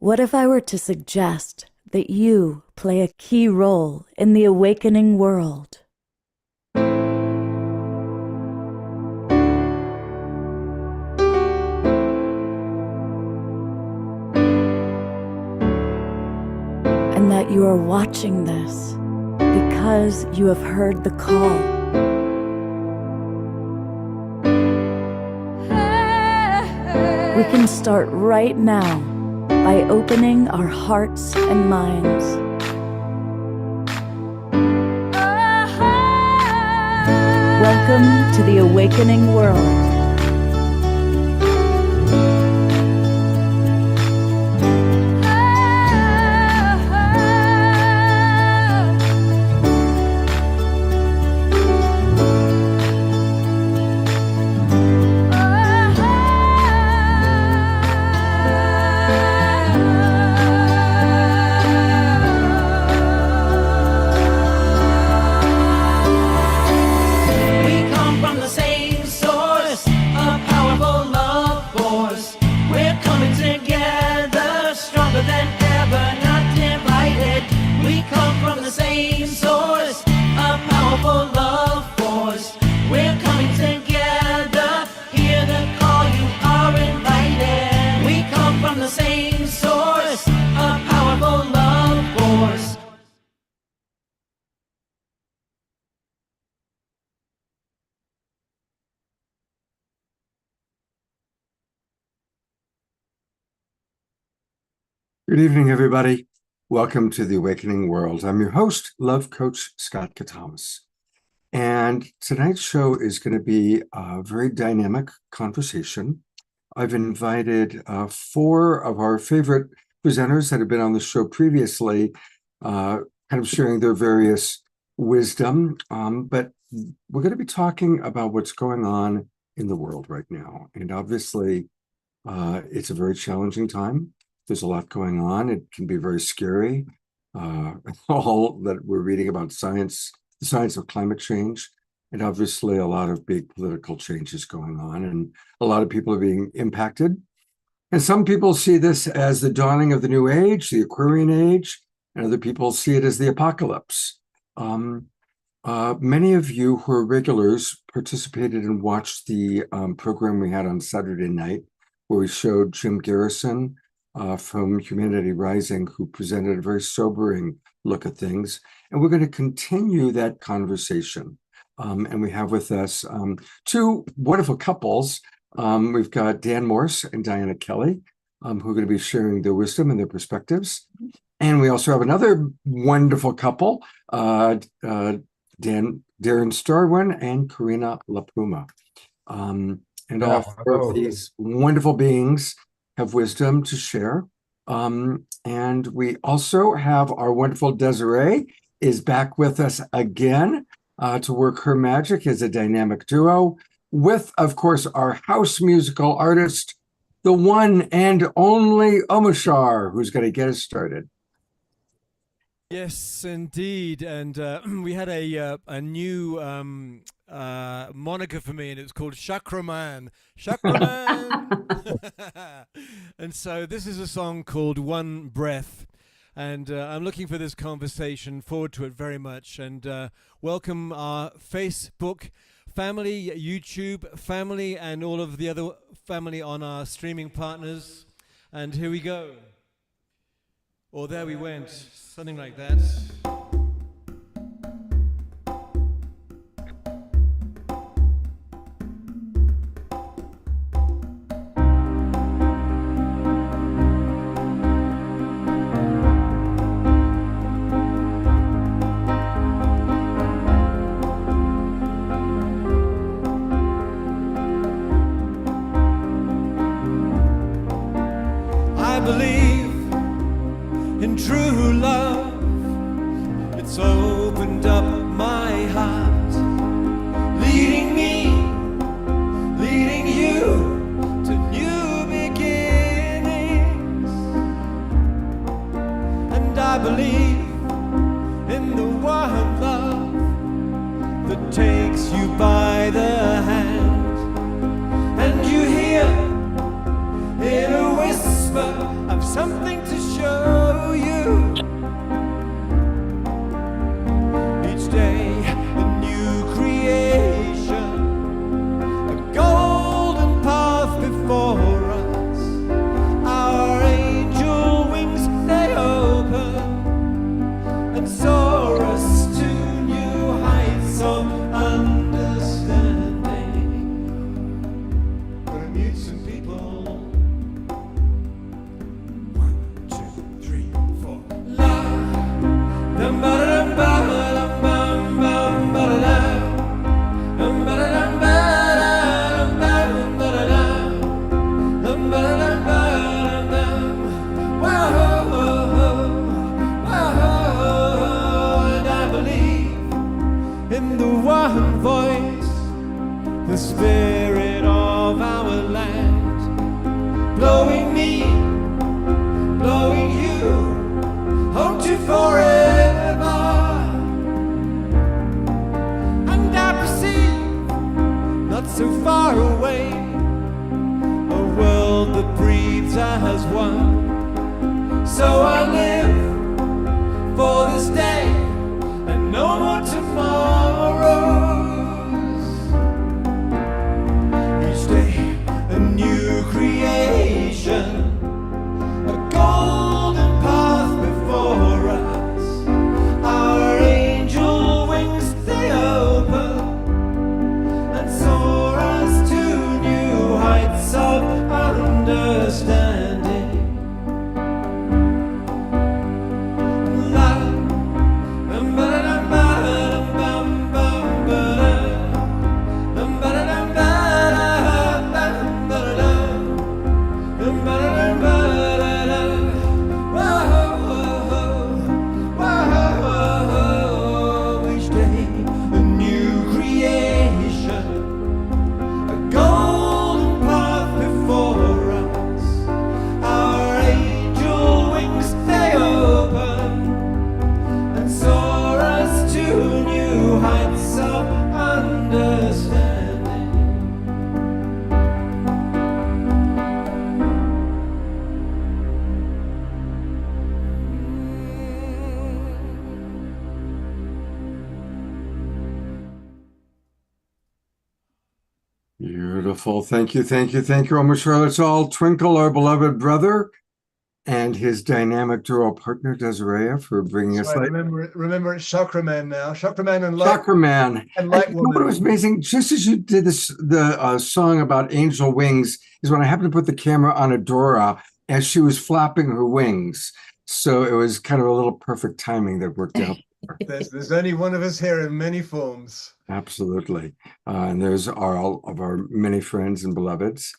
What if I were to suggest that you play a key role in the awakening world? And that you are watching this because you have heard the call. We can start right now by opening our hearts and minds. Welcome to the awakening world. Good evening, everybody. Welcome to the Awakening World. I'm your host, Love Coach Scott Katamas. And tonight's show is going to be a very dynamic conversation. I've invited four of our favorite presenters that have been on the show previously, kind of sharing their various wisdom. But we're going to be talking about what's going on in the world right now. And obviously, it's a very challenging time. There's a lot going on. It can be very scary. All that we're reading about science, the science of climate change, and obviously a lot of big political changes going on, and a lot of people are being impacted. And some people see this as the dawning of the new age, the Aquarian age, and other people see it as the apocalypse. Many of you who are regulars participated and watched the program we had on Saturday night, where we showed Jim Garrison from Humanity Rising, who presented a very sobering look at things. And we're going to continue that conversation. And we have with us two wonderful couples. We've got Dan Morse and Diana Kelly, who are going to be sharing their wisdom and their perspectives. And we also have another wonderful couple, Darren Starwin and Karina LaPuma. And all four of these wonderful beings have wisdom to share. And we also have our wonderful Desiree is back with us again to work her magic as a dynamic duo with, of course, our house musical artist, the one and only Omashar, who's going to get us started. Yes, indeed. And we had a new moniker for me, and it was called Chakraman. Chakraman! And so this is a song called One Breath. And I'm looking for this conversation, forward to it very much. And welcome our Facebook family, YouTube family, and all of the other family on our streaming partners. And here we go. Or there we went, something like that. I believe in true love. It's opened up my heart, leading me, leading you to new beginnings. And I believe in the one love that takes you by the hand, and you hear in a whisper of something decent people. 1, 2, 3, 4. La dum ba dum ba dum bum bum ba da dum ba dum ba dum bum ba da dum ba dum ba dum. Whoa, and I believe in the one voice, the spirit of our land, blowing me, blowing you, home to forever. And I perceive, not so far away, a world that breathes as one. So I live for this day and no more tomorrows. Each day a new creation, a golden path before us. Our angel wings they open and soar us to new heights of understanding. Beautiful. Thank you, thank you, thank you, Omashar. Let's all twinkle our beloved brother and his dynamic duo partner, Desiree, for bringing us Right, light. remember it's Chakra Man now. Chakra Man and Light, Chakra Man. and Light You know what Woman. was amazing? Just as you did the song about angel wings, is when I happened to put the camera on Adora as she was flapping her wings. So it was kind of a little perfect timing that worked out. There's only one of us here in many forms. Absolutely. And there's all of our many friends and beloveds.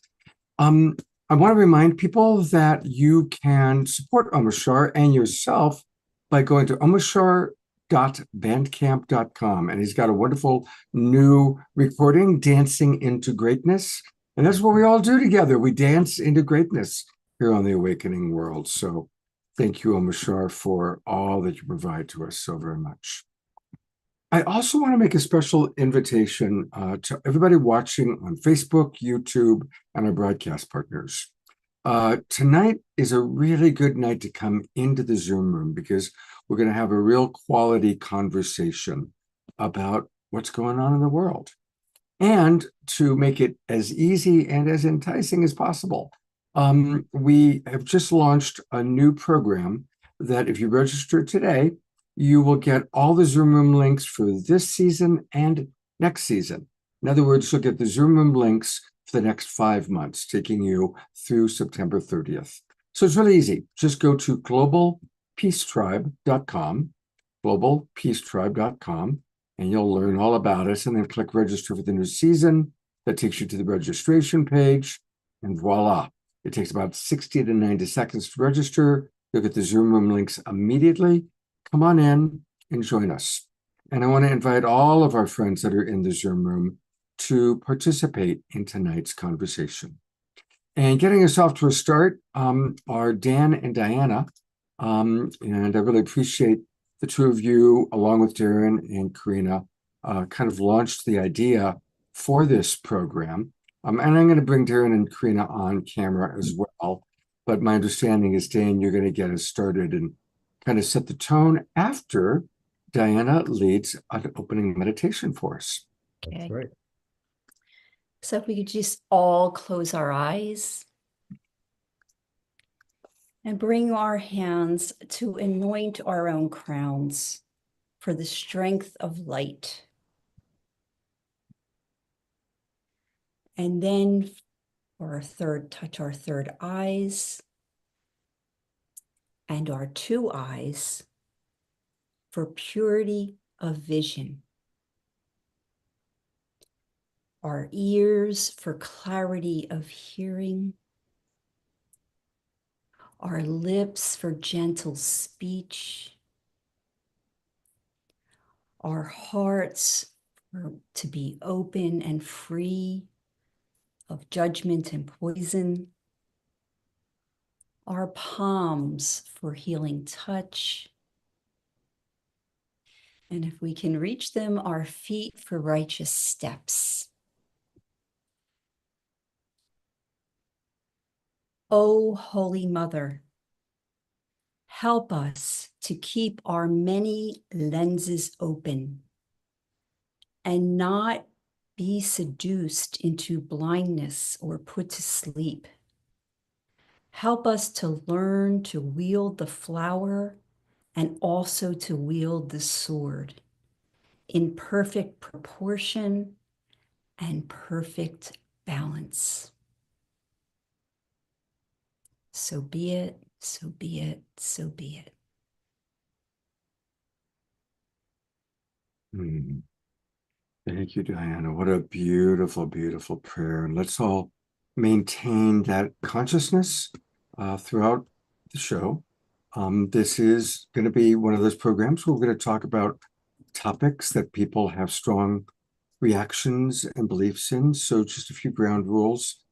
I want to remind people that you can support Omashar and yourself by going to omashar.bandcamp.com. And he's got a wonderful new recording, Dancing into Greatness. And that's what we all do together. We dance into greatness here on the Awakening World. So thank you, Omashar, for all that you provide to us so very much. I also want to make a special invitation to everybody watching on Facebook, YouTube, and our broadcast partners. Tonight is a really good night to come into the Zoom room because we're going to have a real quality conversation about what's going on in the world. And to make it as easy and as enticing as possible, we have just launched a new program that if you register today, you will get all the Zoom room links for this season and next season. In other words, you'll get the Zoom room links for the next 5 months, taking you through September 30th. So it's really easy. Just go to globalpeacetribe.com, globalpeacetribe.com, and you'll learn all about us, and then click register for the new season. That takes you to the registration page, and voila. It takes about 60 to 90 seconds to register. You'll get the Zoom room links immediately. Come on in and join us. And I want to invite all of our friends that are in the Zoom room to participate in tonight's conversation. And getting us off to a start are Dan and Diana. And I really appreciate the two of you, along with Darren and Karina, kind of launched the idea for this program. And I'm going to bring Darren and Karina on camera as well. But my understanding is, Dan, you're going to get us started and kind of set the tone after Diana leads an opening meditation for us. Okay. That's right. So if we could just all close our eyes and bring our hands to anoint our own crowns for the strength of light. And then touch our third eyes and our two eyes for purity of vision. Our ears for clarity of hearing. Our lips for gentle speech. Our hearts to be open and free of judgment and poison. Our palms for healing touch. And if we can reach them, our feet for righteous steps. O Holy Mother, help us to keep our many lenses open and not be seduced into blindness or put to sleep. Help us to learn to wield the flower and also to wield the sword in perfect proportion and perfect balance. So be it, so be it, so be it. Thank you, Diana. What a beautiful, beautiful prayer. And let's all maintain that consciousness throughout the show. This is going to be one of those programs where we're going to talk about topics that people have strong reactions and beliefs in. So just a few ground rules.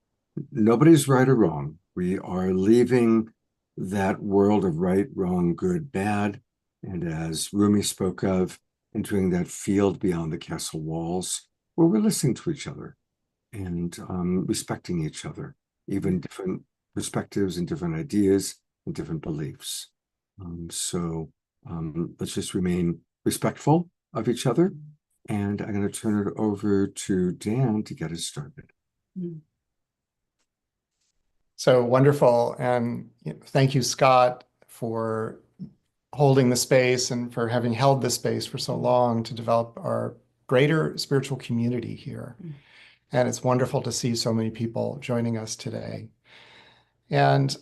Nobody's right or wrong. We are leaving that world of right, wrong, good, bad. And as Rumi spoke of, entering that field beyond the castle walls, where we're listening to each other and respecting each other, even different perspectives and different ideas and different beliefs. So let's just remain respectful of each other. And I'm going to turn it over to Dan to get us started. So wonderful. And thank you, Scott, for holding the space and for having held the space for so long to develop our greater spiritual community here. And it's wonderful to see so many people joining us today. And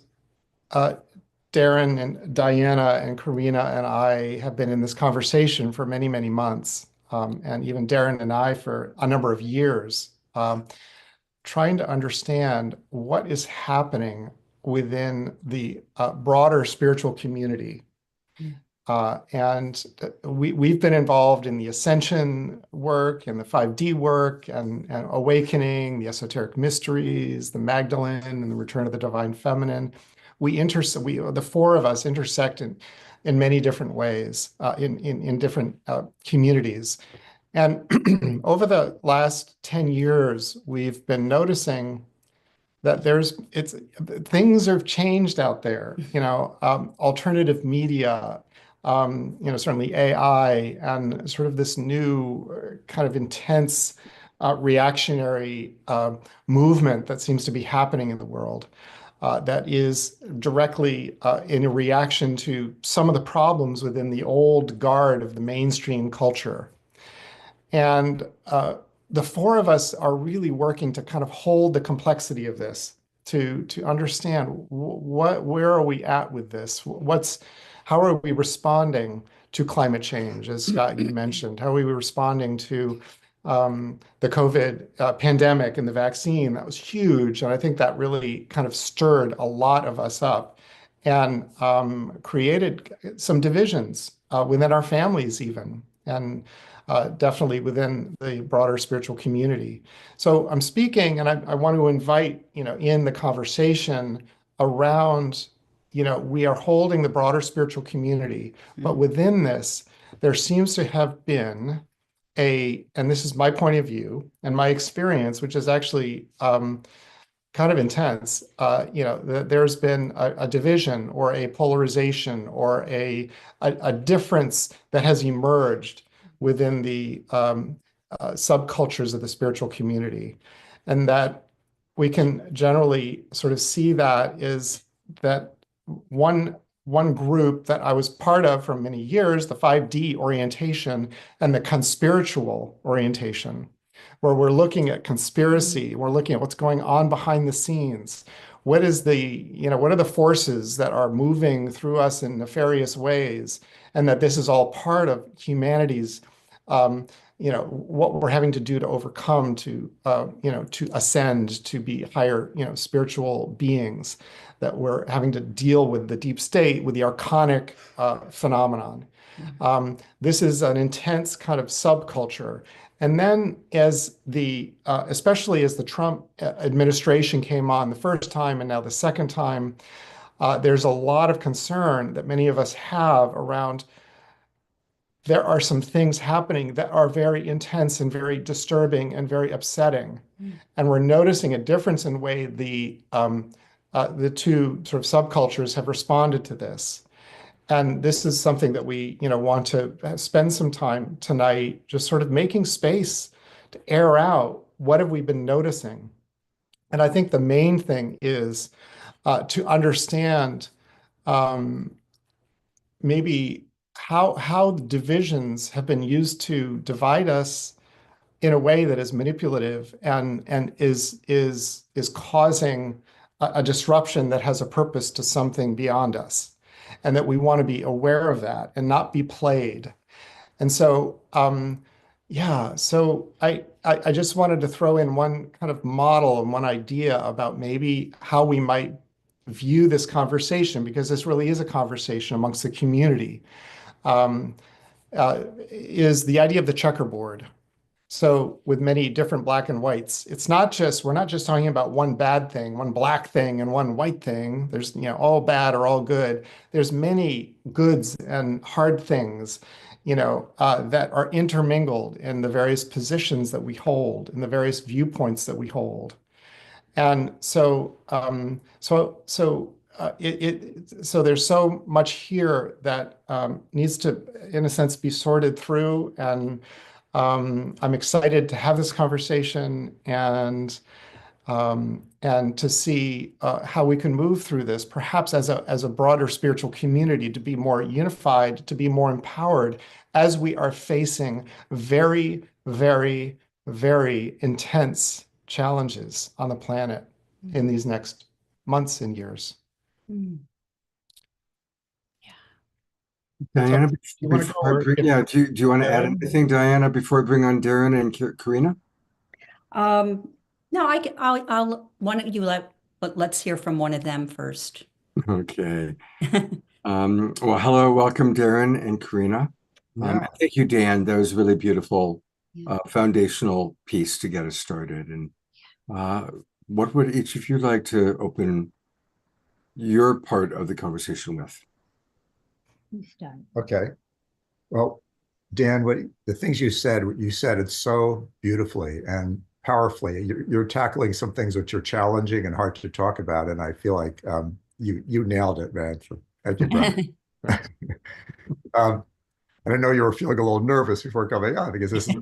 Darren and Diana and Karina and I have been in this conversation for many, many months. And even Darren and I for a number of years, trying to understand what is happening within the broader spiritual community. And we've been involved in the ascension work and the 5D work and awakening, the esoteric mysteries, the Magdalene and the return of the divine feminine. The four of us intersect in many different ways in different communities. And over the last 10 years, we've been noticing that things have changed out there, alternative media, certainly AI, and sort of this new kind of intense reactionary movement that seems to be happening in the world that is directly in a reaction to some of the problems within the old guard of the mainstream culture. And the four of us are really working to kind of hold the complexity of this, to understand where are we at with this? How are we responding to climate change, as Scott, you mentioned? How are we responding to the COVID pandemic and the vaccine? That was huge. And I think that really kind of stirred a lot of us up and created some divisions within our families even, and definitely within the broader spiritual community. So I'm speaking, and I want to invite, in the conversation around, we are holding the broader spiritual community, but within this, there seems to have been and this is my point of view and my experience, which is actually kind of intense. There's been a division or a polarization or a difference that has emerged within the subcultures of the spiritual community. And that we can generally sort of see that is that one group that I was part of for many years, the 5D orientation and the conspiritual orientation, where we're looking at conspiracy, we're looking at what's going on behind the scenes. What is what are the forces that are moving through us in nefarious ways, and that this is all part of humanity's, what we're having to do to overcome, to ascend, to be higher, spiritual beings, that we're having to deal with the deep state, with the archonic phenomenon. This is an intense kind of subculture. And then especially as the Trump administration came on the first time and now the second time, there's a lot of concern that many of us have around there are some things happening that are very intense and very disturbing and very upsetting. And we're noticing a difference in way the two sort of subcultures have responded to this. And this is something that we, want to spend some time tonight, just sort of making space to air out what have we been noticing. And I think the main thing is to understand maybe how divisions have been used to divide us in a way that is manipulative and is causing a disruption that has a purpose to something beyond us. And that we want to be aware of that and not be played. And so, so I just wanted to throw in one kind of model and one idea about maybe how we might view this conversation, because this really is a conversation amongst the community, is the idea of the checkerboard. So with many different black and whites, we're not just talking about one bad thing, one black thing and one white thing. There's, all bad or all good. There's many goods and hard things, that are intermingled in the various positions that we hold, in the various viewpoints that we hold. And so, so there's so much here that needs to, in a sense, be sorted through. And I'm excited to have this conversation and to see how we can move through this, perhaps as a broader spiritual community, to be more unified, to be more empowered as we are facing very, very, very intense challenges on the planet in these next months and years. Diana, you wanna go, or do you want to add Darren? anything, Diana, before we bring on Darren and Karina? No, I'll, why don't you let's hear from one of them first. Okay. Well, hello, welcome, Darren and Karina. Thank you, Dan. That was really beautiful, foundational piece to get us started. And what would each of you like to open your part of the conversation with? Okay. Well, Dan, the things you said it so beautifully and powerfully. You're tackling some things which are challenging and hard to talk about, and I feel like you nailed it, man. Thank you, Brian. And I know you were feeling a little nervous before coming on because this is.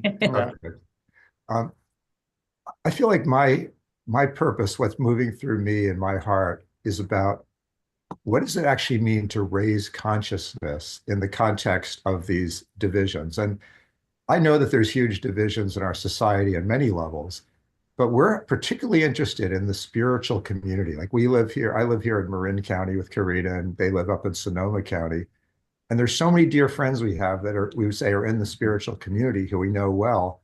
I feel like my purpose, what's moving through me and my heart, is about what does it actually mean to raise consciousness in the context of these divisions? And I know that there's huge divisions in our society at many levels, but we're particularly interested in the spiritual community. Like I live here in Marin County with Karina, and they live up in Sonoma County. And there's so many dear friends we have that we would say are in the spiritual community who we know well.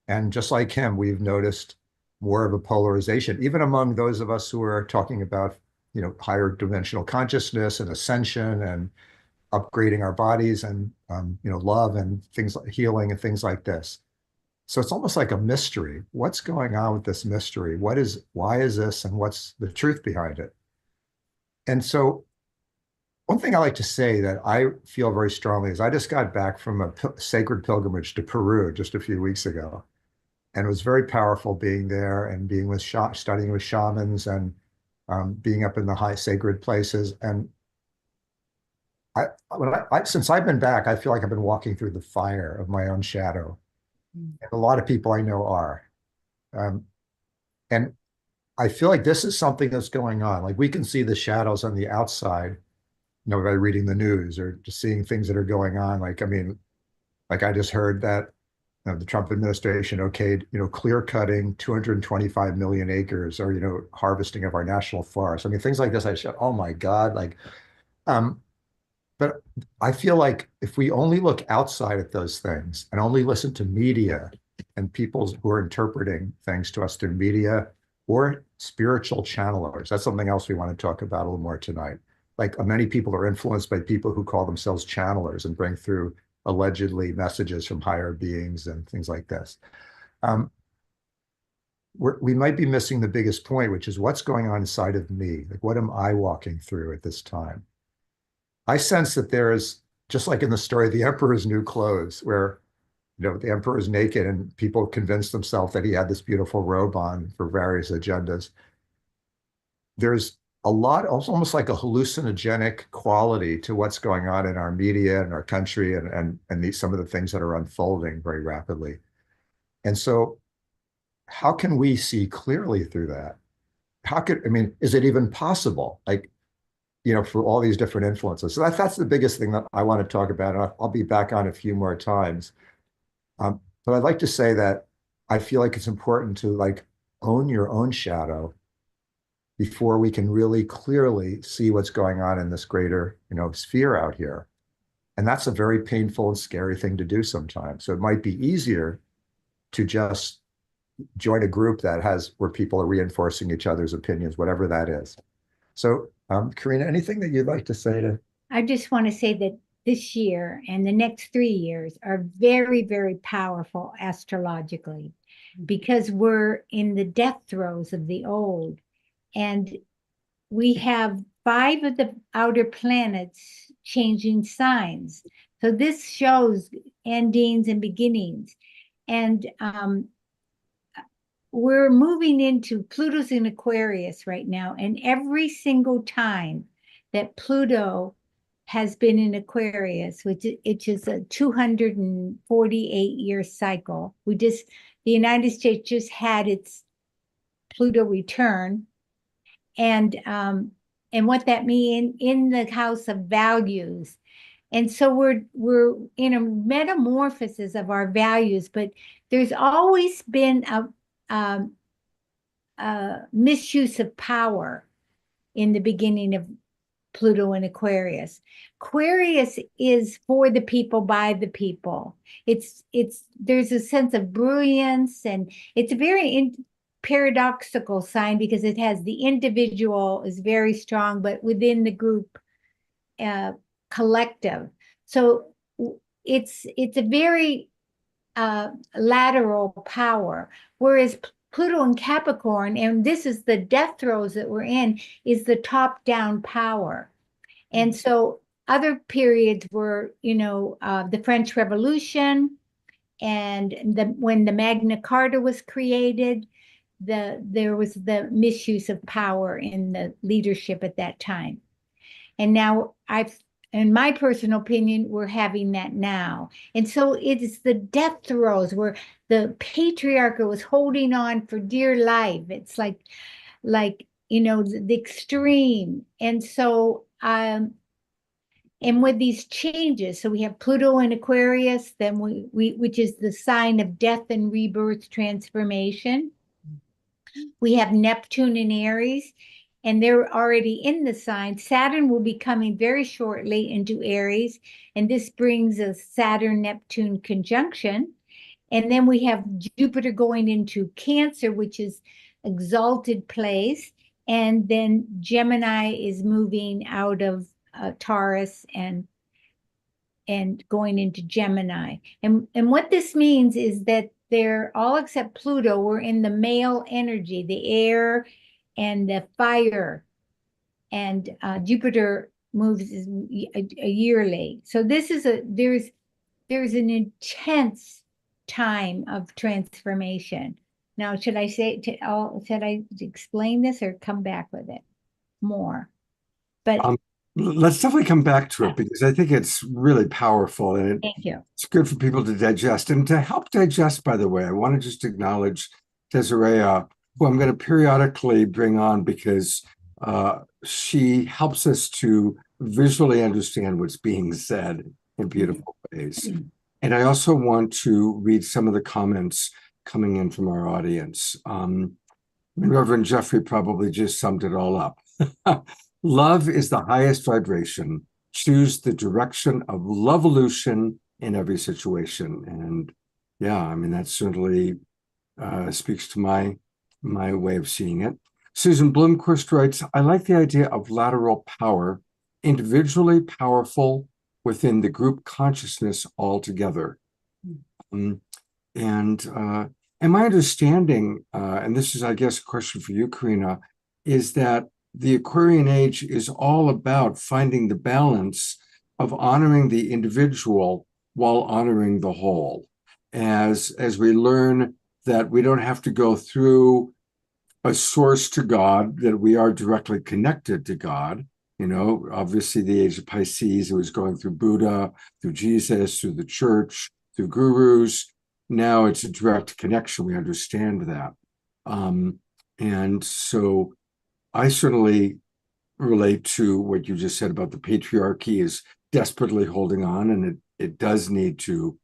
And just like him, we've noticed more of a polarization, even among those of us who are talking about higher dimensional consciousness and ascension and upgrading our bodies and, love and things like healing and things like this. So it's almost like a mystery. What's going on with this mystery? Why is this, and what's the truth behind it? And so one thing I like to say that I feel very strongly is I just got back from a sacred pilgrimage to Peru just a few weeks ago. And it was very powerful being there and being studying with shamans and being up in the high sacred places. And since I've been back, I feel like I've been walking through the fire of my own shadow. And a lot of people I know are. And I feel like this is something that's going on. Like we can see the shadows on the outside, by reading the news or just seeing things that are going on. Like I just heard that the Trump administration okayed, clear cutting 225 million acres or, harvesting of our national forests. I mean, things like this, I said, oh my God, um, but I feel like if we only look outside at those things and only listen to media and people who are interpreting things to us through media or spiritual channelers, that's something else we want to talk about a little more tonight. Like many people are influenced by people who call themselves channelers and bring through allegedly messages from higher beings and things like this. We might be missing the biggest point, which is what's going on inside of me? Like, what am I walking through at this time? I sense that there is, just like in the story, the emperor's new clothes, where the emperor is naked and people convince themselves that he had this beautiful robe on for various agendas. There's a lot, almost like a hallucinogenic quality to what's going on in our media and our country and some of the things that are unfolding very rapidly. And so how can we see clearly through that? Is it even possible? For all these different influences. So that's the biggest thing that I want to talk about. And I'll be back on a few more times. But I'd like to say that I feel like it's important to own your own shadow before we can really clearly see what's going on in this greater, sphere out here. And that's a very painful and scary thing to do sometimes. So it might be easier to just join a group where people are reinforcing each other's opinions, whatever that is. So, Karina, anything that you'd like to say to? I just want to say that this year and the next 3 years are very, very powerful astrologically, because we're in the death throes of the old. And we have 5 of the outer planets changing signs. So this shows endings and beginnings. And we're moving into Pluto's in Aquarius right now. And every single time that Pluto has been in Aquarius, which is a 248-year cycle. The United States just had its Pluto return. And what that means in the house of values. And so we're in a metamorphosis of our values, but there's always been a misuse of power in the beginning of Pluto and Aquarius. Aquarius is for the people, by the people. There's a sense of brilliance, and it's a very paradoxical sign because it has the individual is very strong, but within the group, collective. So it's a very lateral power, whereas Pluto in Capricorn, and this is the death throes that we're in, is the top-down power. And so other periods were, the French Revolution, and when the Magna Carta was created, there was the misuse of power in the leadership at that time. And now in my personal opinion, we're having that now. And so it is the death throes where the patriarchate was holding on for dear life. It's like the extreme. And so, and with these changes, so we have Pluto in Aquarius, then which is the sign of death and rebirth transformation. We have Neptune in Aries, and they're already in the sign. Saturn will be coming very shortly into Aries, and this brings a Saturn-Neptune conjunction. And then we have Jupiter going into Cancer, which is exalted place, and then Gemini is moving out of Taurus and going into Gemini. And what this means is that they're all except Pluto, we're in the male energy, the air and the fire, and Jupiter moves a yearly. So this is there's an intense time of transformation. Now, should I explain this or come back with it more? But let's definitely come back to it, because I think it's really powerful, and thank you. It's good for people to digest. And to help digest, by the way, I want to just acknowledge Desiree, who I'm going to periodically bring on, because she helps us to visually understand what's being said in beautiful ways. And I also want to read some of the comments coming in from our audience. Reverend Jeffrey probably just summed it all up. Love is the highest vibration. Choose the direction of lovolution in every situation. And yeah, I mean, that certainly speaks to my way of seeing it. Susan Blomquist writes, I like the idea of lateral power, individually powerful within the group consciousness altogether. And my understanding, and this is, I guess, a question for you, Karina, is that the Aquarian age is all about finding the balance of honoring the individual while honoring the whole. As we learn that we don't have to go through a source to God, that we are directly connected to God. You know, obviously the age of Pisces, it was going through Buddha, through Jesus, through the church, through gurus. Now it's a direct connection. We understand that. And so I certainly relate to what you just said about the patriarchy is desperately holding on, and it does need to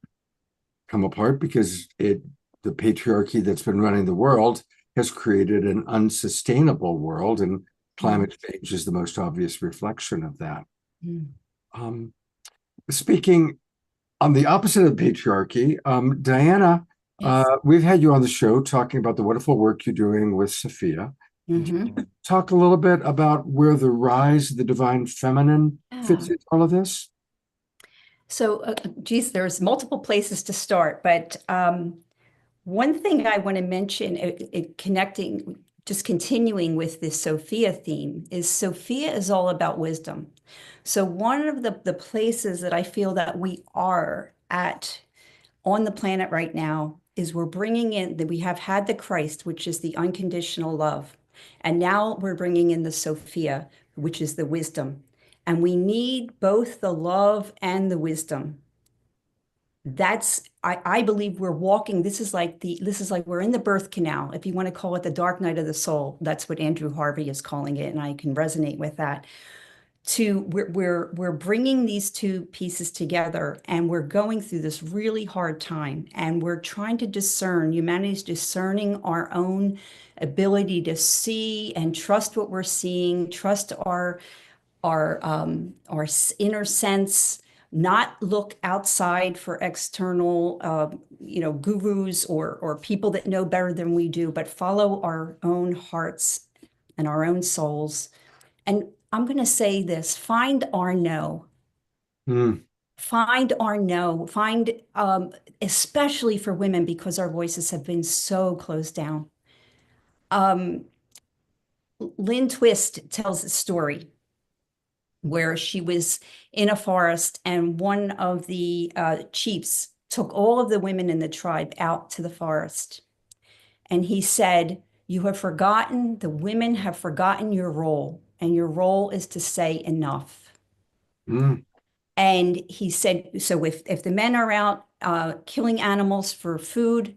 come apart because the patriarchy that's been running the world has created an unsustainable world, and climate change is the most obvious reflection of that. Speaking on the opposite of patriarchy, Diana, Yes. We've had you on the show talking about the wonderful work you're doing with Sophia. Mhm. Talk a little bit about where the rise of the divine feminine fits into all of this. So, geez, there's multiple places to start, but one thing I want to mention, just continuing with this Sophia theme, is Sophia is all about wisdom. So one of the places that I feel that we are at on the planet right now is we're bringing in that we have had the Christ, which is the unconditional love. And now we're bringing in the Sophia, which is the wisdom. And we need both the love and the wisdom. I believe we're walking. This is like we're in the birth canal, if you want to call it the dark night of the soul. That's what Andrew Harvey is calling it, and I can resonate with that. We're bringing these two pieces together, and we're going through this really hard time, and we're trying to discern. Humanity's discerning our own ability to see and trust what we're seeing, trust our inner sense, not look outside for external, gurus or people that know better than we do, but follow our own hearts and our own souls. And I'm going to say this, find our no. Find our no, especially for women, because our voices have been so closed down. Lynn Twist tells a story where she was in a forest, and one of the chiefs took all of the women in the tribe out to the forest. And he said, "You have forgotten, the women have forgotten your role, and your role is to say enough." And he said, so if the men are out killing animals for food,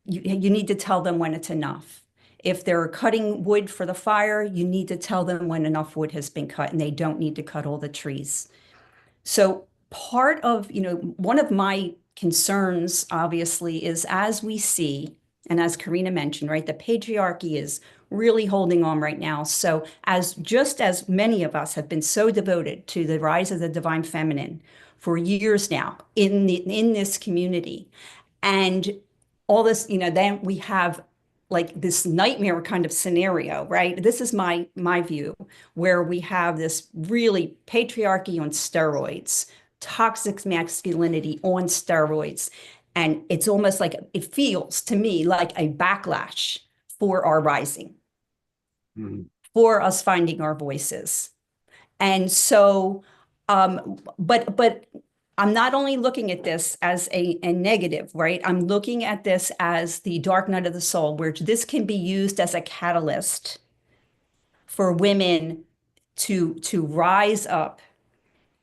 you need to tell them when it's enough. If they're cutting wood for the fire, you need to tell them when enough wood has been cut, and they don't need to cut all the trees. So part of, one of my concerns, obviously, is as we see, and as Karina mentioned, right, the patriarchy is really holding on right now. So just as many of us have been so devoted to the rise of the divine feminine for years now in this community, and all this, then we have like this nightmare kind of scenario, right? This is my view, where we have this really patriarchy on steroids, toxic masculinity on steroids. And it's almost like, it feels to me like a backlash for our rising, for us finding our voices. And so, but I'm not only looking at this as a negative, right? I'm looking at this as the dark night of the soul, where this can be used as a catalyst for women to rise up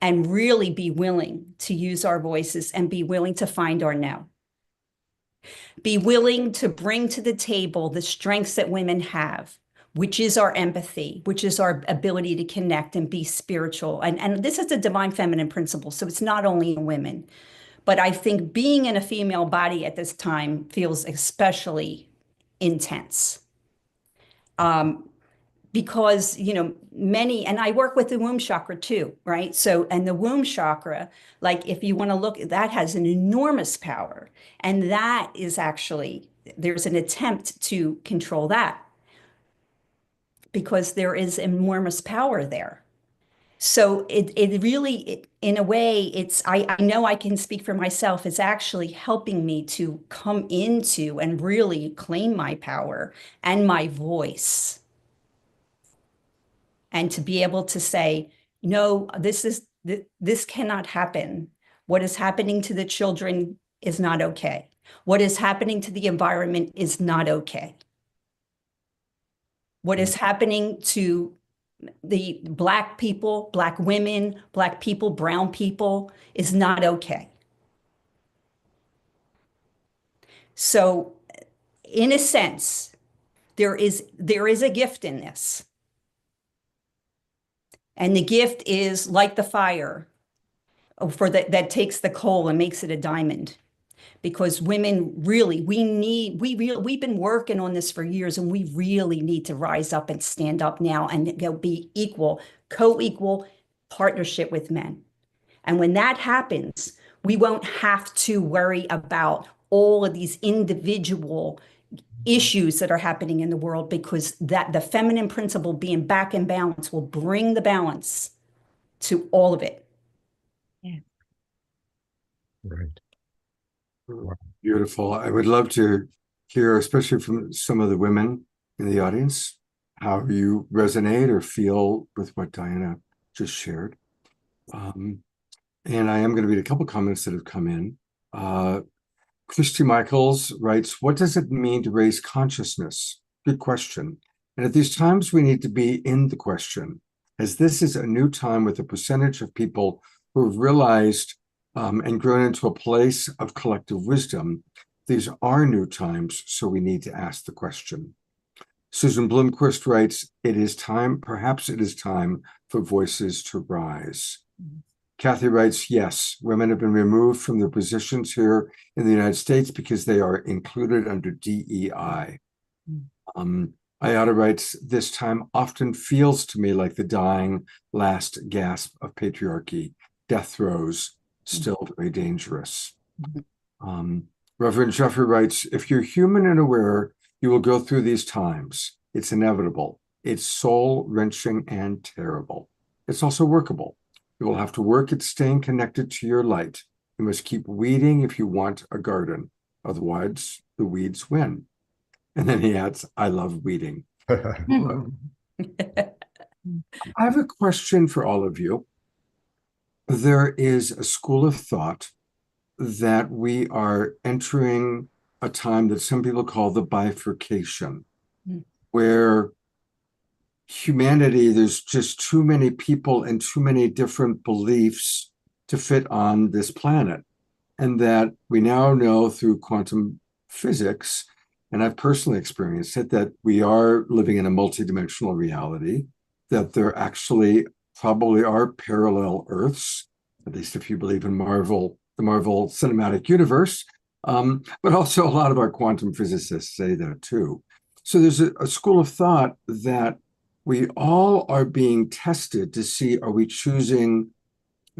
and really be willing to use our voices and be willing to find our no. Be willing to bring to the table the strengths that women have, which is our empathy, which is our ability to connect and be spiritual. And this is the divine feminine principle. So it's not only in women, But I think being in a female body at this time feels especially intense. Because, you know, many, and I work with the womb chakra too, right? So, and the womb chakra, like if you want to look, that has an enormous power. And that is actually, there's an attempt to control that because there is enormous power there. So it really, in a way, it's, I know I can speak for myself, it's actually helping me to come into and really claim my power and my voice. And to be able to say, no, this cannot happen. What is happening to the children is not okay. What is happening to the environment is not okay. What is happening to the Black people, Black women, Black people, brown people is not okay. So in a sense, there is a gift in this. And the gift is like the fire that takes the coal and makes it a diamond. Because women really, we've been working on this for years, and we really need to rise up and stand up now and be equal, co-equal partnership with men. And when that happens, we won't have to worry about all of these individual issues that are happening in the world, because that the feminine principle being back in balance will bring the balance to all of it. Yeah. Right. Beautiful. I would love to hear, especially from some of the women in the audience, how you resonate or feel with what Diana just shared. And I am going to read a couple comments that have come in. Christy Michaels writes, what does it mean to raise consciousness? Good question. And at these times, we need to be in the question, as this is a new time with a percentage of people who have realized and grown into a place of collective wisdom. These are new times, so we need to ask the question. Susan Blomquist writes, it is time, perhaps it is time for voices to rise. Kathy writes, yes, women have been removed from their positions here in the United States because they are included under DEI. Ayada writes, this time often feels to me like the dying last gasp of patriarchy. Death throes, still very dangerous. Reverend Jeffrey writes, if you're human and aware, you will go through these times. It's inevitable. It's soul-wrenching and terrible. It's also workable. You will have to work at staying connected to your light. You must keep weeding if you want a garden. Otherwise, the weeds win. And then he adds, I love weeding. I have a question for all of you. There is a school of thought that we are entering a time that some people call the bifurcation, where humanity, there's just too many people and too many different beliefs to fit on this planet. And that we now know through quantum physics, and I've personally experienced it, that we are living in a multidimensional reality, that there actually probably are parallel Earths, at least if you believe in Marvel, the Marvel Cinematic Universe, but also a lot of our quantum physicists say that too. So there's a school of thought that we all are being tested to see, are we choosing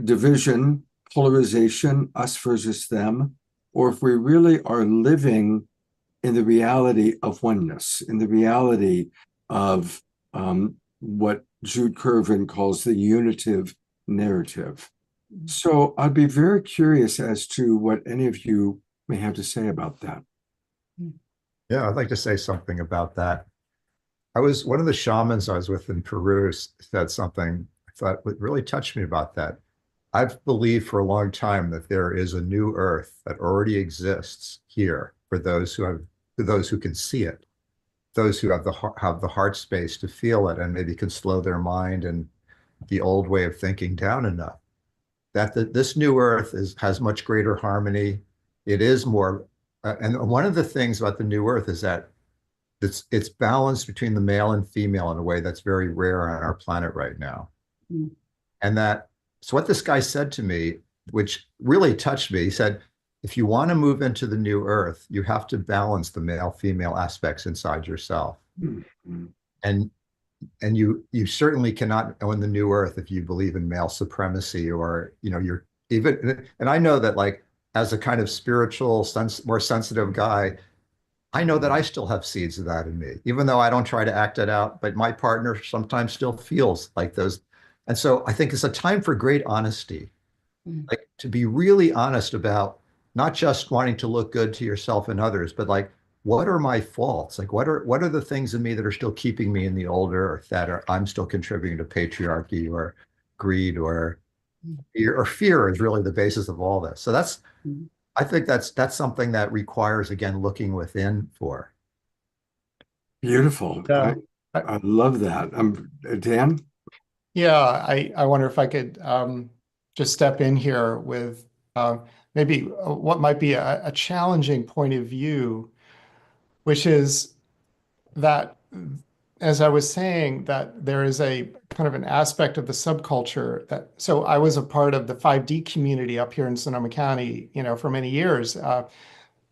division, polarization, us versus them, or if we really are living in the reality of oneness, in the reality of what Jude Curvin calls the unitive narrative. So I'd be very curious as to what any of you may have to say about that. Yeah, I'd like to say something about that. One of the shamans I was with in Peru said something I thought would really touch me about that. I've believed for a long time that there is a new earth that already exists here for those who can see it, those who have the heart space to feel it and maybe can slow their mind and the old way of thinking down enough. That this new earth has much greater harmony. It is more, and one of the things about the new earth is that it's balanced between the male and female in a way that's very rare on our planet right now. And so what this guy said to me, which really touched me. He said, if you want to move into the new earth, you have to balance the male-female aspects inside yourself. Mhm. And you certainly cannot go in the new earth if you believe in male supremacy, or you're even, and I know that, like, as a kind of spiritual more sensitive guy, I know that I still have seeds of that in me, even though I don't try to act it out, but my partner sometimes still feels like those. And so I think it's a time for great honesty, like to be really honest about not just wanting to look good to yourself and others, but like, what are my faults? Like, what are the things in me that are still keeping me in the old earth, that I'm still contributing to patriarchy or greed or fear is really the basis of all this. So I think that's something that requires, again, looking within for. Beautiful. Yeah. I love that. Dan? Yeah, I wonder if I could just step in here with maybe what might be a challenging point of view, which is that, as I was saying, that there is a kind of an aspect of the subculture that, so I was a part of the 5D community up here in Sonoma County, for many years,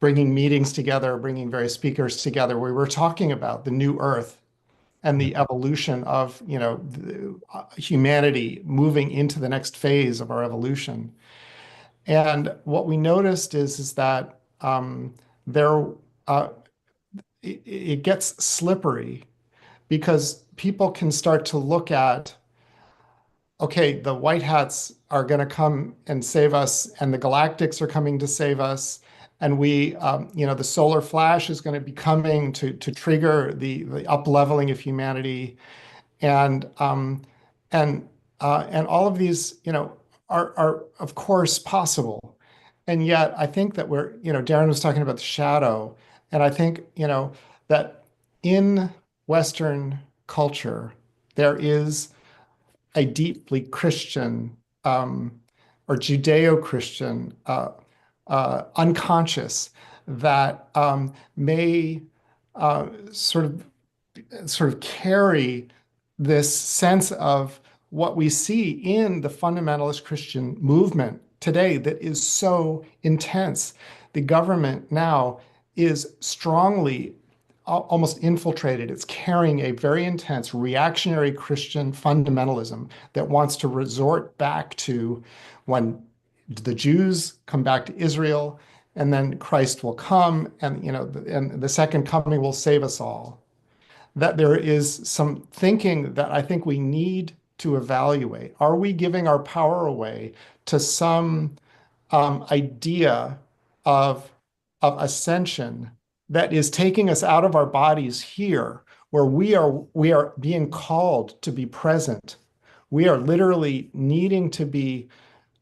bringing meetings together, bringing various speakers together. We were talking about the new earth and the evolution of, humanity moving into the next phase of our evolution. And what we noticed is that there it gets slippery, because people can start to look at, okay, the white hats are going to come and save us, and the galactics are coming to save us, and we, the solar flash is going to be coming to trigger the up leveling of humanity, and all of these, are of course possible, and yet I think that we're, Darren was talking about the shadow, and I think, that in Western culture there is a deeply Christian or Judeo-Christian unconscious that may sort of carry this sense of what we see in the fundamentalist Christian movement today that is so intense. The government now is strongly almost infiltrated. It's carrying a very intense reactionary Christian fundamentalism that wants to resort back to when the Jews come back to Israel, and then Christ will come, and and the second coming will save us all. That there is some thinking that I think we need to evaluate. Are we giving our power away to some idea of ascension that is taking us out of our bodies here, where we are being called to be present? We are literally needing to be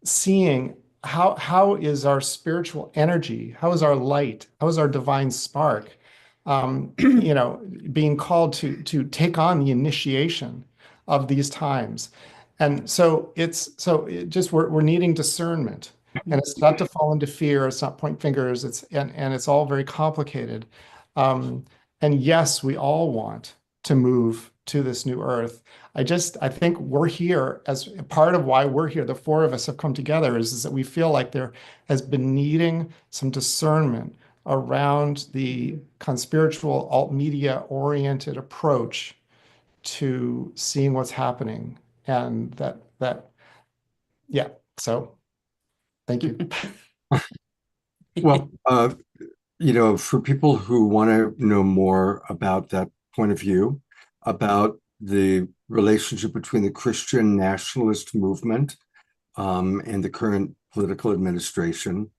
seeing how is our spiritual energy, how is our light, how is our divine spark, being called to take on the initiation of these times. And so we're needing discernment, and it's not to fall into fear, it's not point fingers, and it's all very complicated. And yes, we all want to move to this new earth. I think we're here as part of why we're here. The four of us have come together is that we feel like there has been needing some discernment around the kind of spiritual alt media oriented approach to seeing what's happening. And so thank you. Well, for people who want to know more about that point of view, about the relationship between the Christian nationalist movement and the current political administration,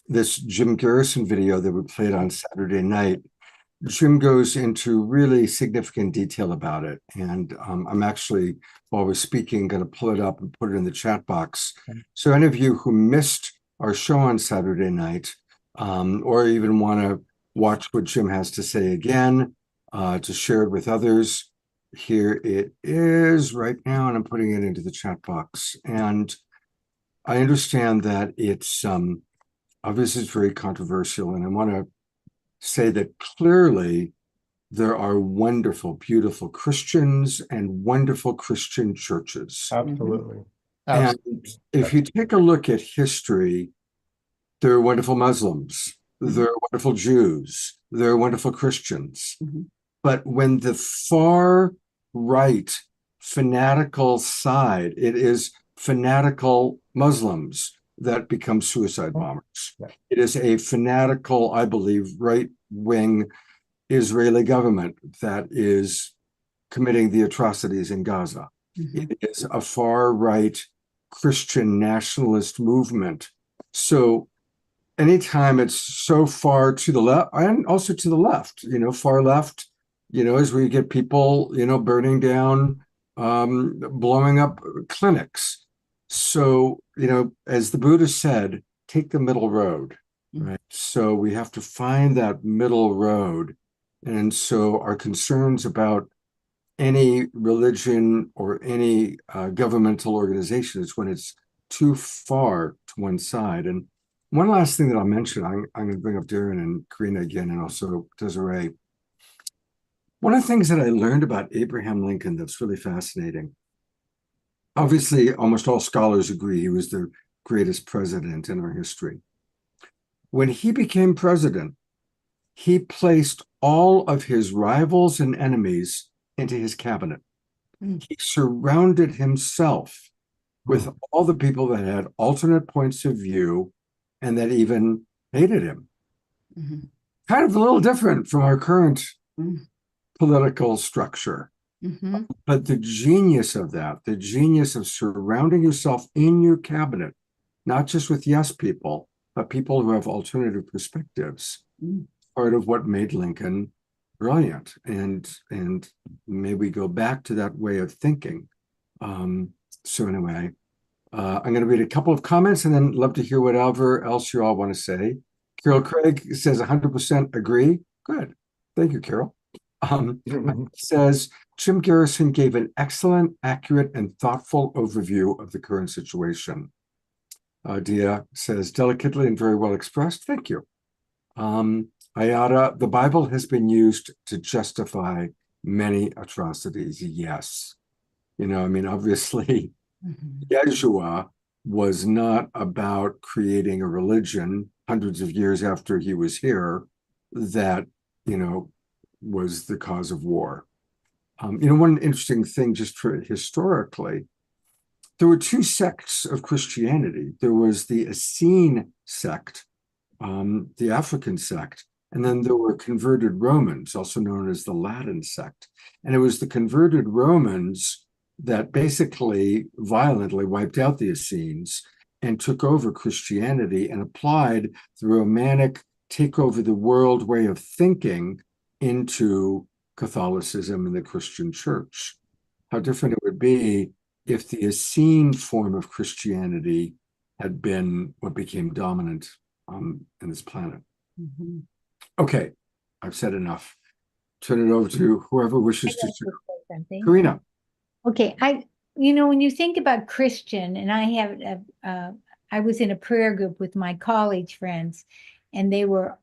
this Jim Garrison video that we played on Saturday night, Jim goes into really significant detail about it. And I'm actually, while we're speaking, going to pull it up and put it in the chat box. So any of you who missed our show on Saturday night, or even want to watch what Jim has to say again, to share it with others, here it is right now, and I'm putting it into the chat box. And I understand that it's obviously it's very controversial, and I want to say that clearly there are wonderful, beautiful Christians and wonderful Christian churches. Absolutely. And if you take a look at history, there are wonderful Muslims, there are wonderful Jews, there are wonderful Christians. Mhm. But when the far right fanatical side, it is fanatical Muslims that become suicide bombers. Yeah. It is a fanatical, I believe, right-wing Israeli government that is committing the atrocities in Gaza. Mhm. It is a far-right Christian nationalist movement. So anytime it's so far to the left and also to the left, far left, is where you get people, burning down, blowing up clinics. So, as the Buddha said, take the middle road, right? So we have to find that middle road. And so our concerns about any religion or any governmental organization is when it's too far to one side. And one last thing that I'll mention, I'm going to bring up Darren and Karina again, and also Desiree. One of the things that I learned about Abraham Lincoln that's really fascinating, obviously almost all scholars agree he was the greatest president in our history. When he became president, he placed all of his rivals and enemies into his cabinet. He surrounded himself with all the people that had alternate points of view and that even hated him. Mhm. Kind of a little different from our current Mm. political structure. Mhm. But the genius of that, the genius of surrounding yourself in your cabinet, not just with yes people, but people who have alternative perspectives, part of what made Lincoln brilliant. And maybe we go back to that way of thinking. So anyway, I'm going to read a couple of comments and then love to hear whatever else you all want to say. Carol Craig says 100% agree. Good. Thank you, Carol. Says Jim Garrison gave an excellent, accurate, and thoughtful overview of the current situation. Dia says delicately and very well expressed. Thank you. Ayada, the Bible has been used to justify many atrocities. Yes. Obviously, Yeshua was not about creating a religion hundreds of years after he was here that, was the cause of war. One interesting thing just for historically, there were two sects of Christianity. There was the Essene sect, the African sect, and then there were converted Romans, also known as the Latin sect. And it was the converted Romans that basically violently wiped out the Essenes and took over Christianity and applied the Romanic take over the world way of thinking into Catholicism and the Christian church. How different it would be if the Essene form of Christianity had been what became dominant on this planet. Mhm. Okay, I've said enough. Turn it over to whoever wishes to share. Something. Karina. Okay, when you think about Christian, and I was in a prayer group with my college friends, and they were,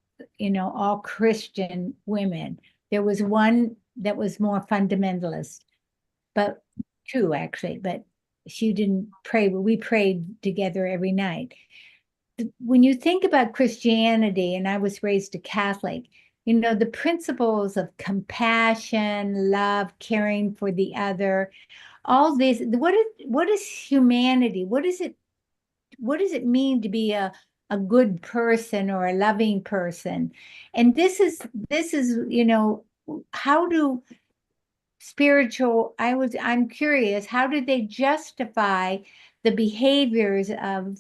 all Christian women. There was one that was more fundamentalist, but two actually, but she didn't pray, but we prayed together every night. When you think about Christianity, and I was raised a Catholic, the principles of compassion, love, caring for the other, all this, what is humanity? What does it mean to be a good person or a loving person? And this is, how do I'm curious, how do they justify the behaviors of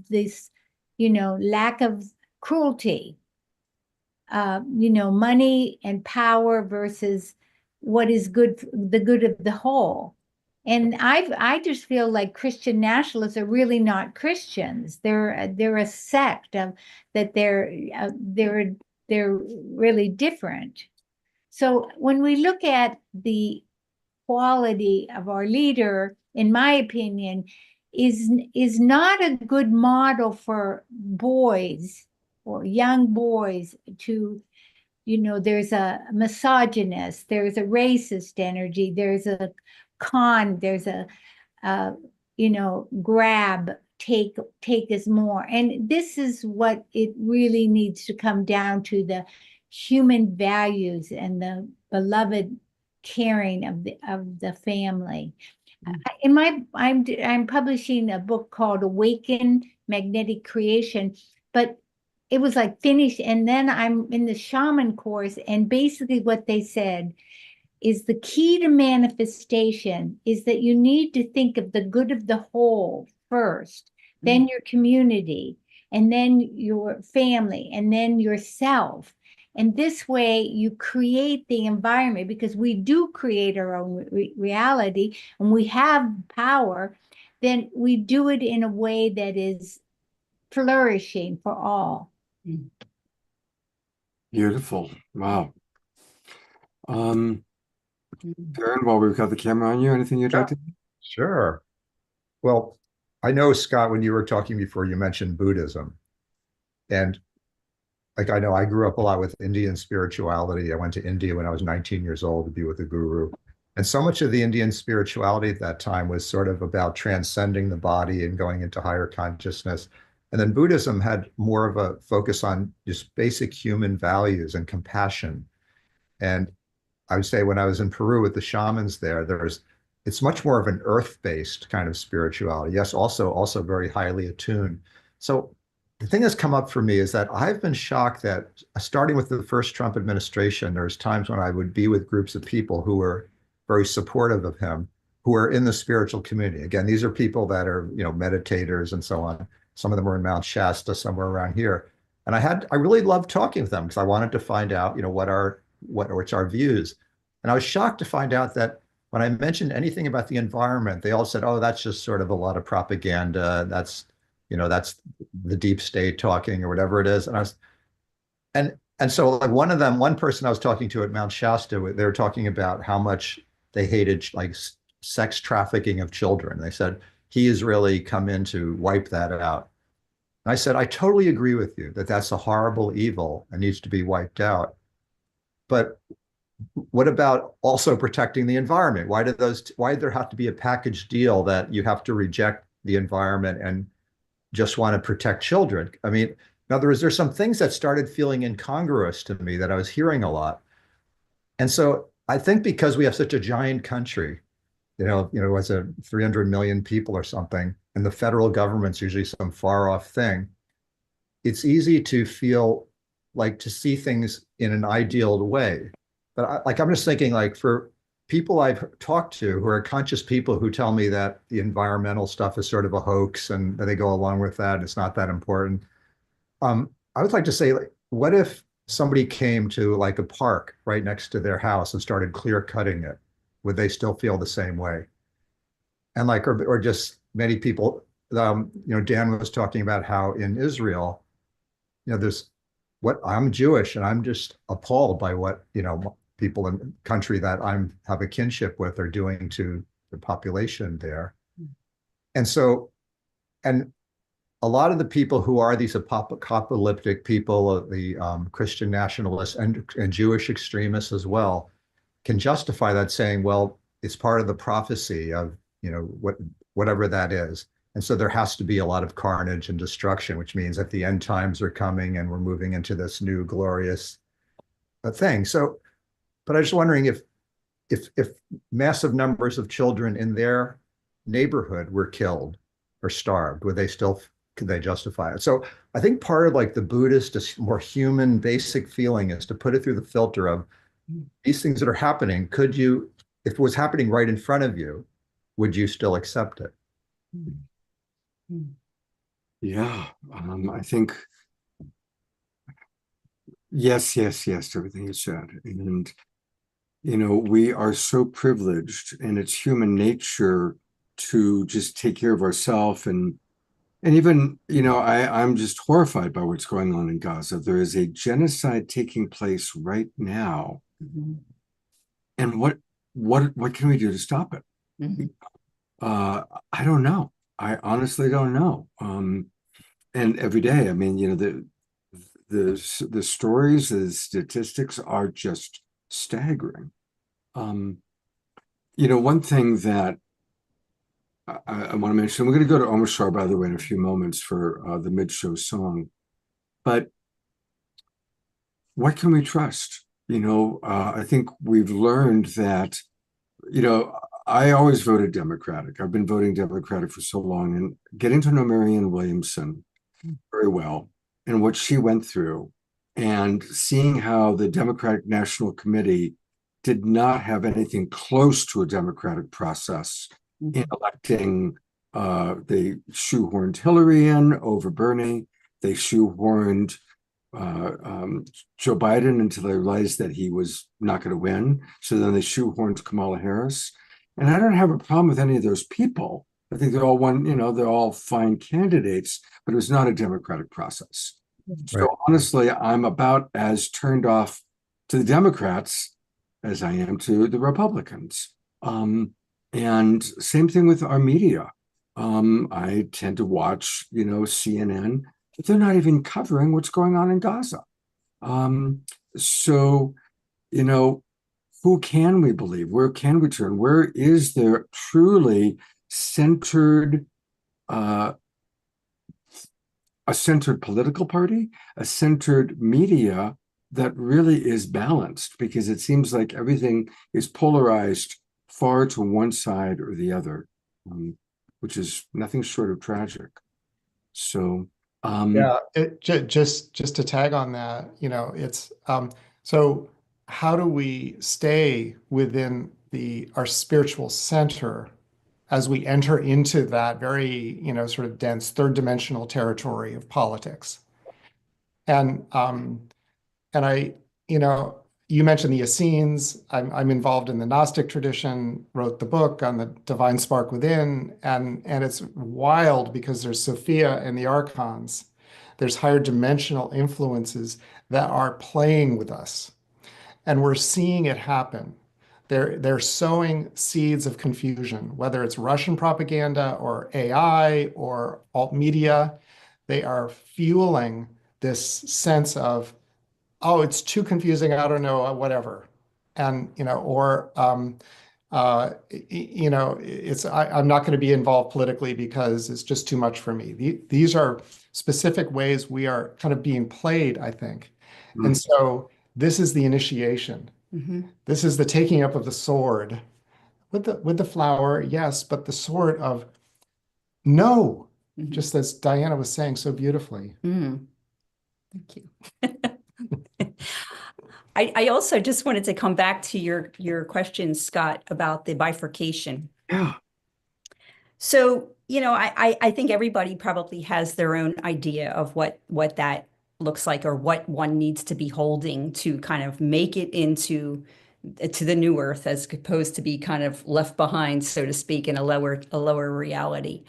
this, lack of cruelty? Money and power versus what is good, the good of the whole. And I just feel like Christian nationalists are really not Christians. They're a sect of that. They're really different. So when we look at the quality of our leader, in my opinion, is not a good model for boys or young boys to, there's a misogynist, there's a racist energy, there's a there's a grab, take as more. And this is what it really needs to come down to, the human values and the beloved caring of the family. I'm publishing a book called Awaken Magnetic Creation, but it was like finished, and then I'm in the shaman course, and basically what they said is the key to manifestation is that you need to think of the good of the whole first, then your community, and then your family, and then yourself. And this way you create the environment, because we do create our own reality and we have power. Then we do it in a way that is flourishing for all. Beautiful. Wow. Darren, while we've got the camera on you, anything you'd like to? Sure. Well, I know, Scott, when you were talking before, you mentioned Buddhism. And like, I know I grew up a lot with Indian spirituality. I went to India when I was 19 years old to be with a guru. And so much of the Indian spirituality at that time was sort of about transcending the body and going into higher consciousness. And then Buddhism had more of a focus on just basic human values and compassion. And I would say when I was in Peru with the shamans there, it's much more of an earth-based kind of spirituality. Yes, also very highly attuned. So the thing that's come up for me is that I've been shocked that, starting with the first Trump administration, there's times when I would be with groups of people who were very supportive of him, who are in the spiritual community. Again, these are people that are, meditators and so on. Some of them are in Mount Shasta, somewhere around here. And I really loved talking with them because I wanted to find out, what's our views. And I was shocked to find out that when I mentioned anything about the environment, they all said, "Oh, that's just sort of a lot of propaganda. That's the deep state talking," or whatever it is. And so like one person I was talking to at Mount Shasta, they were talking about how much they hated like sex trafficking of children. They said, he has really come in to wipe that out. And I said, I totally agree with you that that's a horrible evil and needs to be wiped out. But what about also protecting the environment? Why did there have to be a package deal that you have to reject the environment and just want to protect children? I mean, in other words, there's some things that started feeling incongruous to me that I was hearing a lot. And so I think because we have such a giant country, it's a 300 million people or something, and the federal government's usually some far off thing, it's easy to feel like to see things in an ideal way. But I'm just thinking, like, for people I've talked to who are conscious people who tell me that the environmental stuff is sort of a hoax and they go along with that, it's not that important. I would like to say, like, what if somebody came to like a park right next to their house and started clear cutting it? Would they still feel the same way? And like, or just many people, Dan was talking about how in Israel, I'm Jewish and I'm just appalled by what, people in the country that have a kinship with are doing to the population there. And so, and a lot of the people who are these apocalyptic people, the Christian nationalists and Jewish extremists as well, can justify that, saying, well, it's part of the prophecy of, whatever that is. And so there has to be a lot of carnage and destruction, which means that the end times are coming and we're moving into this new glorious thing. So, but I was wondering if massive numbers of children in their neighborhood were killed or starved, could they justify it? So I think part of like the Buddhist, more human basic feeling is to put it through the filter of these things that are happening. Could you, if it was happening right in front of you, would you still accept it? Yeah, I think yes to everything you said. And, we are so privileged, and it's human nature to just take care of ourselves. And even, I'm just horrified by what's going on in Gaza. There is a genocide taking place right now. And what can we do to stop it? I don't know. I honestly don't know. And every day, I mean, the stories, the statistics are just staggering. One thing that I want to mention, we're going to go to Omar Shar, by the way, in a few moments for the mid-show song. But what can we trust? I think we've learned that, I always voted Democratic. I've been voting Democratic for so long, and getting to know Marianne Williamson very well and what she went through, and seeing how the Democratic National Committee did not have anything close to a democratic process in electing. They shoehorned Hillary in over Bernie. They shoehorned Joe Biden until they realized that he was not going to win. So then they shoehorned Kamala Harris. And I don't have a problem with any of those people. I think they're all they're all fine candidates, but it was not a democratic process. So Right. honestly, I'm about as turned off to the Democrats as I am to the Republicans. And same thing with our media. I tend to watch, CNN, but they're not even covering what's going on in Gaza. So, who can we believe? Where can we turn? Where is there truly centered, a centered political party, a centered media that really is balanced? Because it seems like everything is polarized far to one side or the other, which is nothing short of tragic. So, Yeah, just to tag on that, it's so how do we stay within our spiritual center as we enter into that very, sort of dense third dimensional territory of politics? And I, you mentioned the Essenes. I'm involved in the Gnostic tradition, wrote the book on the divine spark within, and it's wild because there's Sophia and the archons. There's higher dimensional influences that are playing with us, and we're seeing it happen. They're sowing seeds of confusion, whether it's Russian propaganda or AI or alt media. They are fueling this sense of, oh, it's too confusing, I don't know, whatever. And, I'm not going to be involved politically because it's just too much for me. These are specific ways we are kind of being played, I think. And so this is the initiation. This is the taking up of the sword with the flower, yes, but the sword of no, just as Diana was saying so beautifully. Thank you. I also just wanted to come back to your question, Scott, about the bifurcation. yeah. So, I think everybody probably has their own idea of what that looks like, or what one needs to be holding to kind of make it to the new earth, as opposed to be kind of left behind, so to speak, in a lower reality.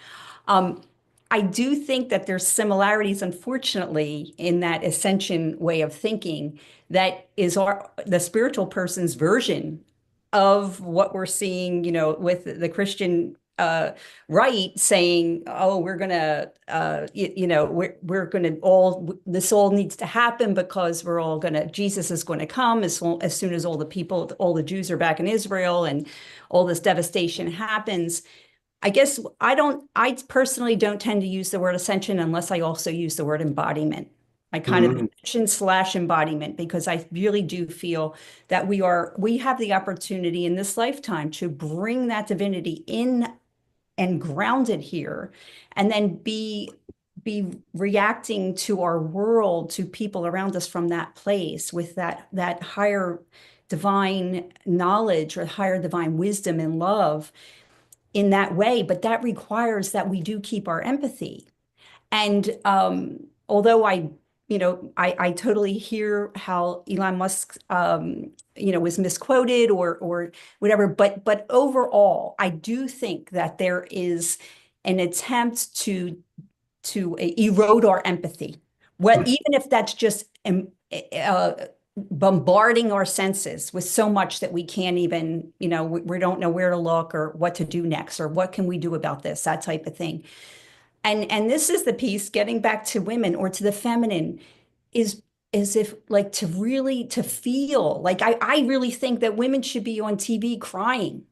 I do think that there's similarities, unfortunately, in that ascension way of thinking that is the spiritual person's version of what we're seeing, with the Christian right saying, oh, we're gonna, we're gonna this all needs to happen because Jesus is going to come as soon as all the Jews are back in Israel and all this devastation happens. I guess I personally don't tend to use the word ascension unless I also use the word embodiment. I kind of ascension/embodiment, because I really do feel that we have the opportunity in this lifetime to bring that divinity in and ground it here, and then be reacting to our world, to people around us from that place with that higher divine knowledge or higher divine wisdom and love in that way. But that requires that we do keep our empathy. And although I totally hear how Elon Musk, was misquoted or whatever, but overall, I do think that there is an attempt to erode our empathy. Even if that's just bombarding our senses with so much that we can't even, we don't know where to look or what to do next, or what can we do about this, that type of thing. And this is the piece, getting back to women or to the feminine, is if like to feel like I really think that women should be on TV crying,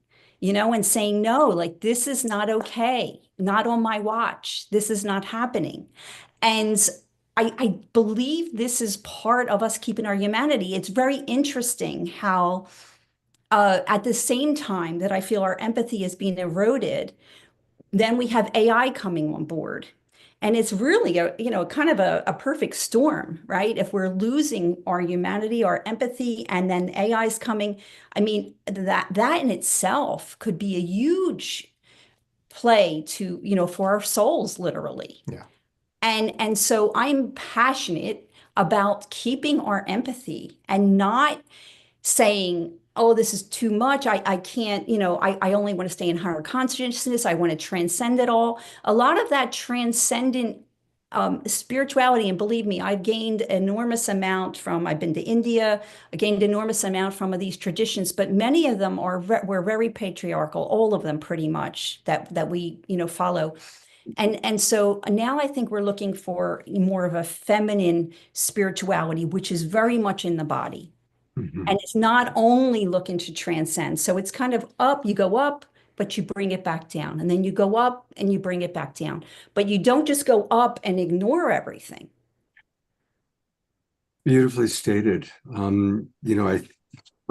and saying, no, like, this is not okay, not on my watch, this is not happening. And I believe this is part of us keeping our humanity. It's very interesting how at the same time that I feel our empathy is being eroded, then we have AI coming on board. And it's really kind of a perfect storm, right? If we're losing our humanity, our empathy, and then AI is coming, I mean, that in itself could be a huge play to, for our souls, literally. Yeah. And so I'm passionate about keeping our empathy and not saying, oh, this is too much. I can't, I only want to stay in higher consciousness. I want to transcend it all. A lot of that transcendent spirituality, and believe me, I've gained enormous amount from, I've been to India, I gained enormous amount from these traditions, but many of them were very patriarchal, all of them pretty much that we, follow. And so now I think we're looking for more of a feminine spirituality, which is very much in the body. Mhm. And it's not only looking to transcend. So it's kind of up, you go up, but you bring it back down. And then you go up and you bring it back down. But you don't just go up and ignore everything. Beautifully stated. I'm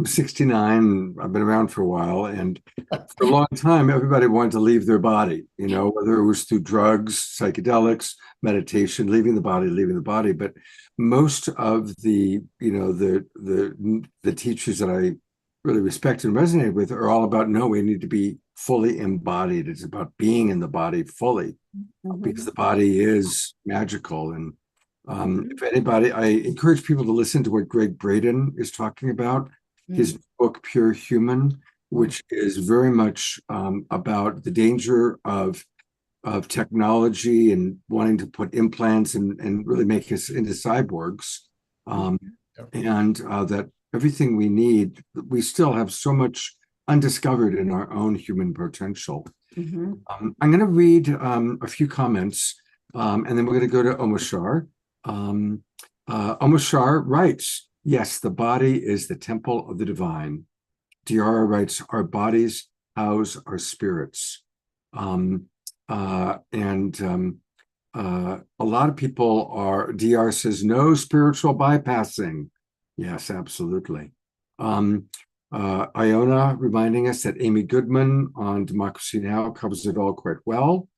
69. I've been around for a while, and for a long time, everybody wanted to leave their body. Whether it was through drugs, psychedelics, meditation, leaving the body. But most of the teachers that I really respect and resonate with are all about, no, we need to be fully embodied. It's about being in the body fully, because the body is magical. And if anybody, I encourage people to listen to what Greg Braden is talking about. His book, Pure Human, which is very much about the danger of technology and wanting to put implants and really make us into cyborgs. And that everything we need, we still have so much undiscovered in our own human potential. I'm going to read a few comments, and then we're going to go to Omashar. Omashar writes, yes, the body is the temple of the divine. Diara writes, our bodies house our spirits. A lot of people are, DR says, no spiritual bypassing. Yes, absolutely. Iona reminding us that Amy Goodman on Democracy Now! Covers it all quite well.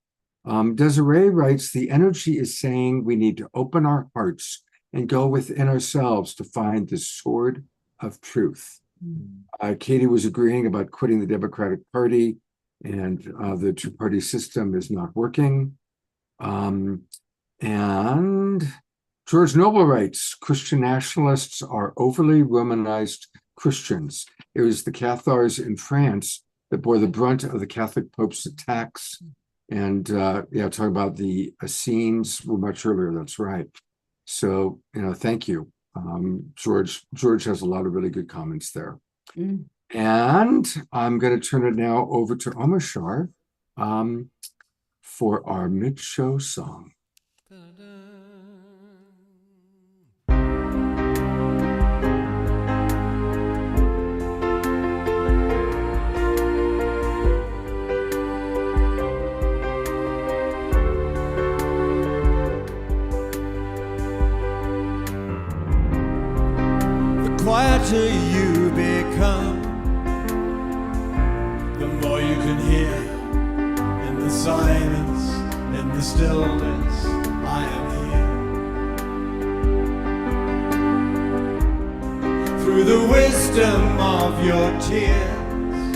Desiree writes, the energy is saying we need to open our hearts and go within ourselves to find the sword of truth. Katie was agreeing about quitting the Democratic Party, and the two-party system is not working. And George Noble writes, Christian nationalists are overly Romanized Christians. It was the Cathars in France that bore the brunt of the Catholic Pope's attacks. And talking about the Essenes were much earlier, that's right. So, thank you. George has a lot of really good comments there. And I'm going to turn it now over to Omashar for our mid-show song. Quieter you become, the more you can hear. In the silence, in the stillness, I am here. Through the wisdom of your tears,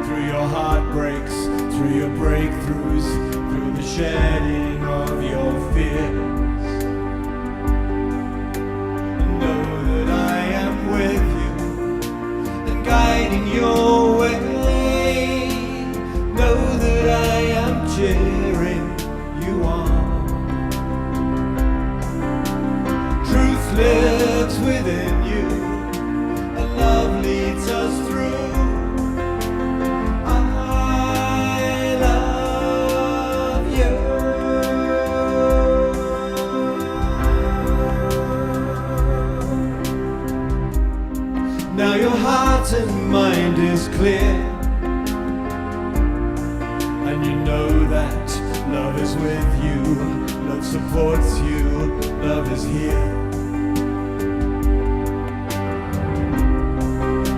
through your heartbreaks, through your breakthroughs, through the shedding of your fears. Guiding your way, know that I am cheering you on. Truth lives within you, and love leads us through. I love you. Now your heart and mind is clear. with you, love supports you, love is here.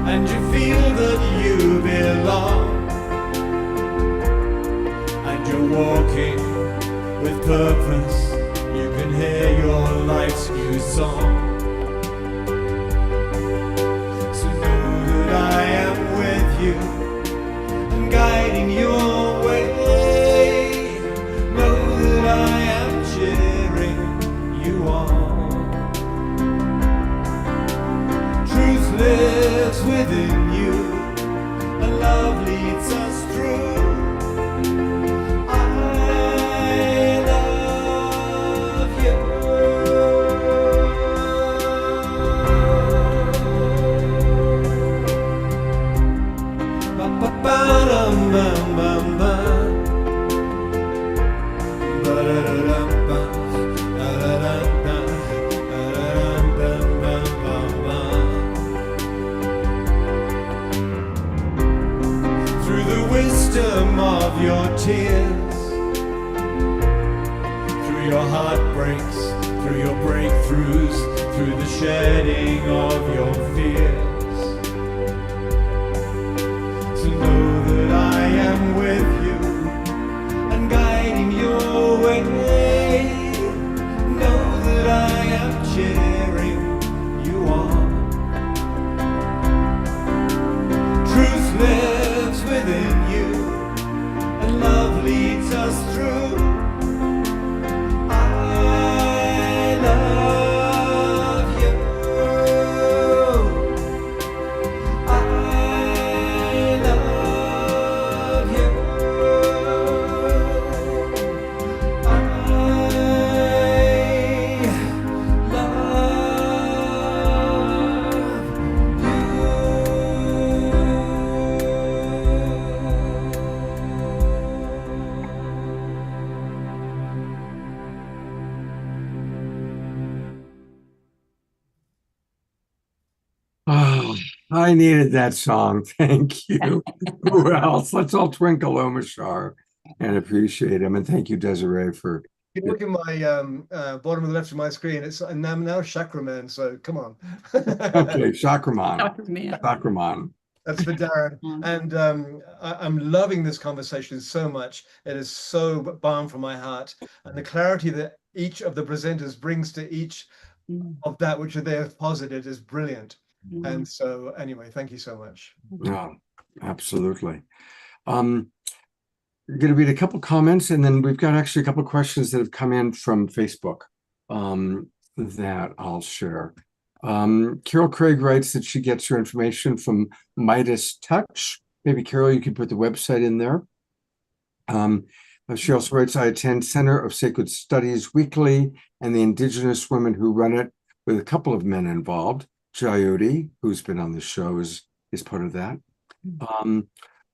And you feel that you belong, and you're walking with purpose. You can hear your life's new song. So know that I am with you and guiding your way. Know that I am cheering you on. Truth lives within you, and love leads us through. I love you. Ba-ba-ba-dum-bum-bum-bum. Ba-da-da-dum-bum. Da-da-da-dum. Da-da-dum-bum-bum-bum. Through the wisdom of your tears, through your heartbreaks, through your breakthroughs, through the shedding of your fears, to know that I am with you and guiding your way. Know that I am cheering you on. Truth lives within you, and love leads us through. I love you. I love you. I Oh, I needed that song. Thank you. Who else? Let's all twinkle Omashar and appreciate him. And thank you, Desiree, for You look at my bottom of the left of my screen. It's and I'm now Chakraman. So come on. okay, Chakraman. Man. Chakraman. That's for Darren. And I'm loving this conversation so much. It is so balm for my heart. And the clarity that each of the presenters brings to each of that which they have posited is brilliant. And so anyway, thank you so much. Yeah, absolutely. I'm going to read a couple comments, and then we've got actually a couple questions that have come in from Facebook that I'll share. Carol Craig writes that she gets her information from Midas Touch. Maybe Carol, you could put the website in there. She also writes, I attend Center of Sacred Studies weekly, and the Indigenous women who run it, with a couple of men involved. Jayoti, who's been on the show, is part of that.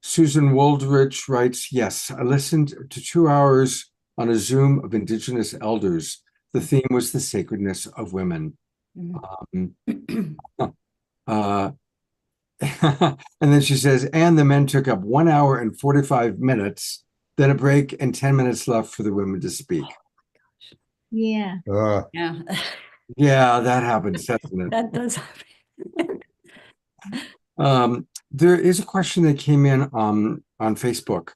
Susan Woldridge writes, yes, I listened to 2 hours on a Zoom of Indigenous elders. The theme was the sacredness of women. And then she says, and the men took up 1 hour and 45 minutes, then a break and 10 minutes left for the women to speak. Yeah. Yeah, Yeah, that happens, doesn't it? that does happen. There is a question that came in on Facebook,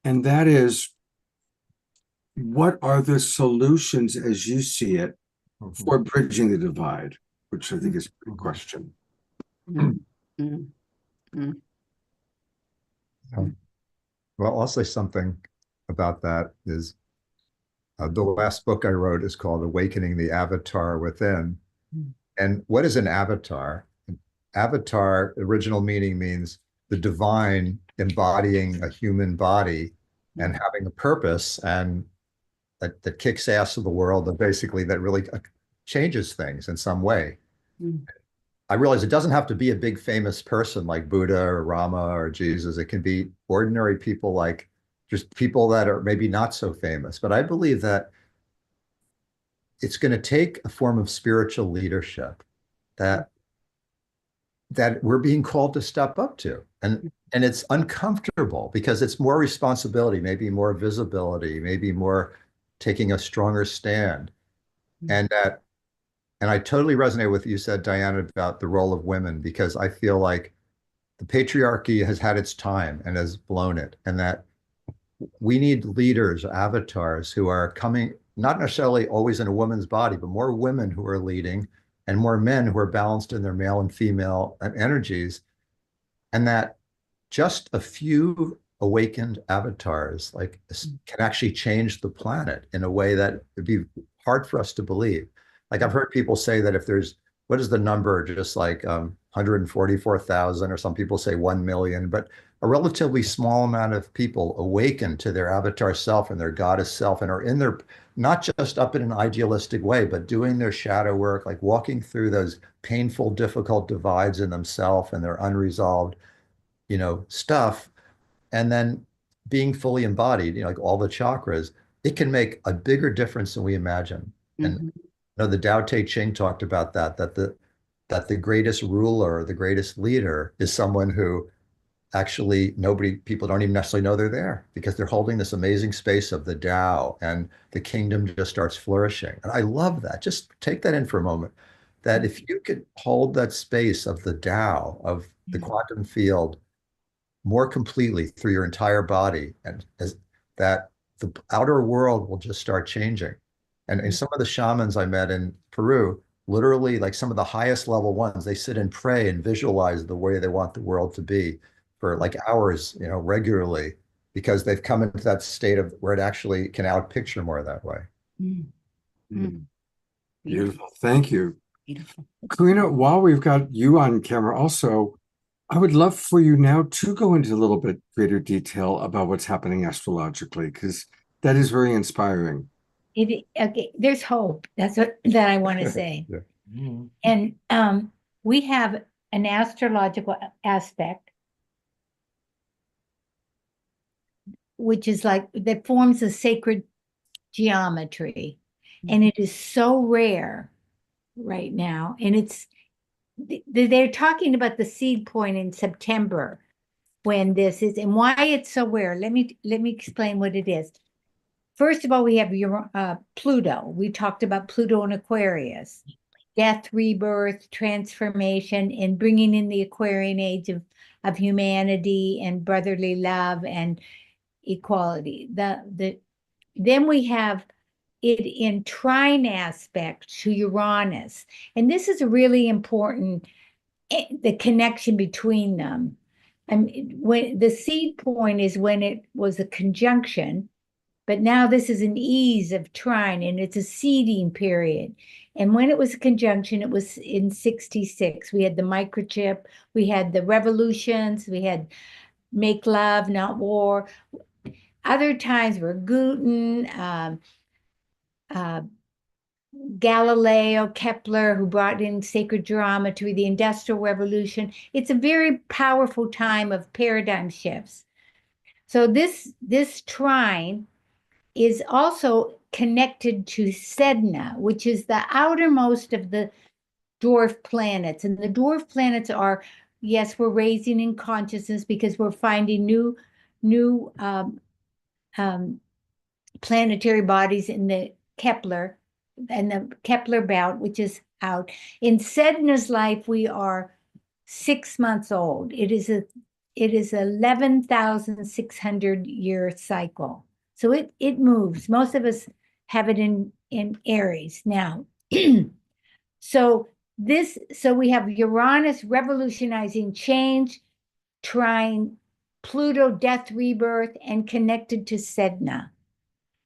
and that is, what are the solutions as you see it for bridging the divide? Which I think is a good question. Well, I'll say something about that is the last book I wrote is called Awakening the Avatar Within. And what is an avatar? Avatar, original meaning means the divine embodying a human body and having a purpose and that kicks ass of the world, and basically that really changes things in some way. I realize it doesn't have to be a big famous person like Buddha or Rama or Jesus. It can be ordinary people, like just people that are maybe not so famous. But I believe that it's going to take a form of spiritual leadership that we're being called to step up to. And it's uncomfortable because it's more responsibility, maybe more visibility, maybe more taking a stronger stand. And I totally resonate with what you said, Diana, about the role of women, because I feel like the patriarchy has had its time and has blown it, and that we need leaders, avatars who are coming, not necessarily always in a woman's body, but more women who are leading and more men who are balanced in their male and female energies. And that just a few awakened avatars like can actually change the planet in a way that would be hard for us to believe. Like I've heard people say that if there's, what is the number, just like 144,000, or some people say 1 million, but a relatively small amount of people awaken to their avatar self and their goddess self and are in their, not just up in an idealistic way, but doing their shadow work, like walking through those painful, difficult divides in themselves and their unresolved, stuff, and then being fully embodied, like all the chakras, it can make a bigger difference than we imagine. And the Tao Te Ching talked about that the greatest ruler, the greatest leader is someone who actually people don't even necessarily know they're there, because they're holding this amazing space of the Tao, and the kingdom just starts flourishing. And I love that. Just take that in for a moment, that if you could hold that space of the Tao, of the quantum field, more completely through your entire body, and that the outer world will just start changing. And some of the shamans I met in Peru, literally, like some of the highest level ones, they sit and pray and visualize the way they want the world to be for like hours, regularly, because they've come into that state of where it actually can outpicture more that way. Beautiful. Thank you. Beautiful. Karina, while we've got you on camera also, I would love for you now to go into a little bit greater detail about what's happening astrologically, because that is very inspiring. Okay, there's hope. That's what that I want to say. Yeah. And we have an astrological aspect, which is like that forms a sacred geometry, and it is so rare right now. And they're talking about the seed point in September when this is, and why it's so rare. Let me explain what it is. First of all, we have Pluto. We talked about Pluto in Aquarius, death, rebirth, transformation, and bringing in the Aquarian age of humanity and brotherly love and equality. Then we have it in trine aspect to Uranus, and this is really important. The connection between them. When the seed point is when it was a conjunction. But now this is an ease of trine, and it's a seeding period. And when it was a conjunction, it was in 66. We had the microchip, we had the revolutions, we had make love, not war. Other times were Gutenberg, Galileo, Kepler, who brought in sacred geometry, the Industrial Revolution. It's a very powerful time of paradigm shifts. So this trine is also connected to Sedna, which is the outermost of the dwarf planets. And the dwarf planets are, yes, we're raising in consciousness because we're finding new planetary bodies in the Kepler and the Kepler belt, which is out. In Sedna's life, we are 6 months old. It is 11,600 year cycle. So it moves. Most of us have it in Aries now. So we have Uranus revolutionizing change, trine Pluto, death, rebirth, and connected to Sedna,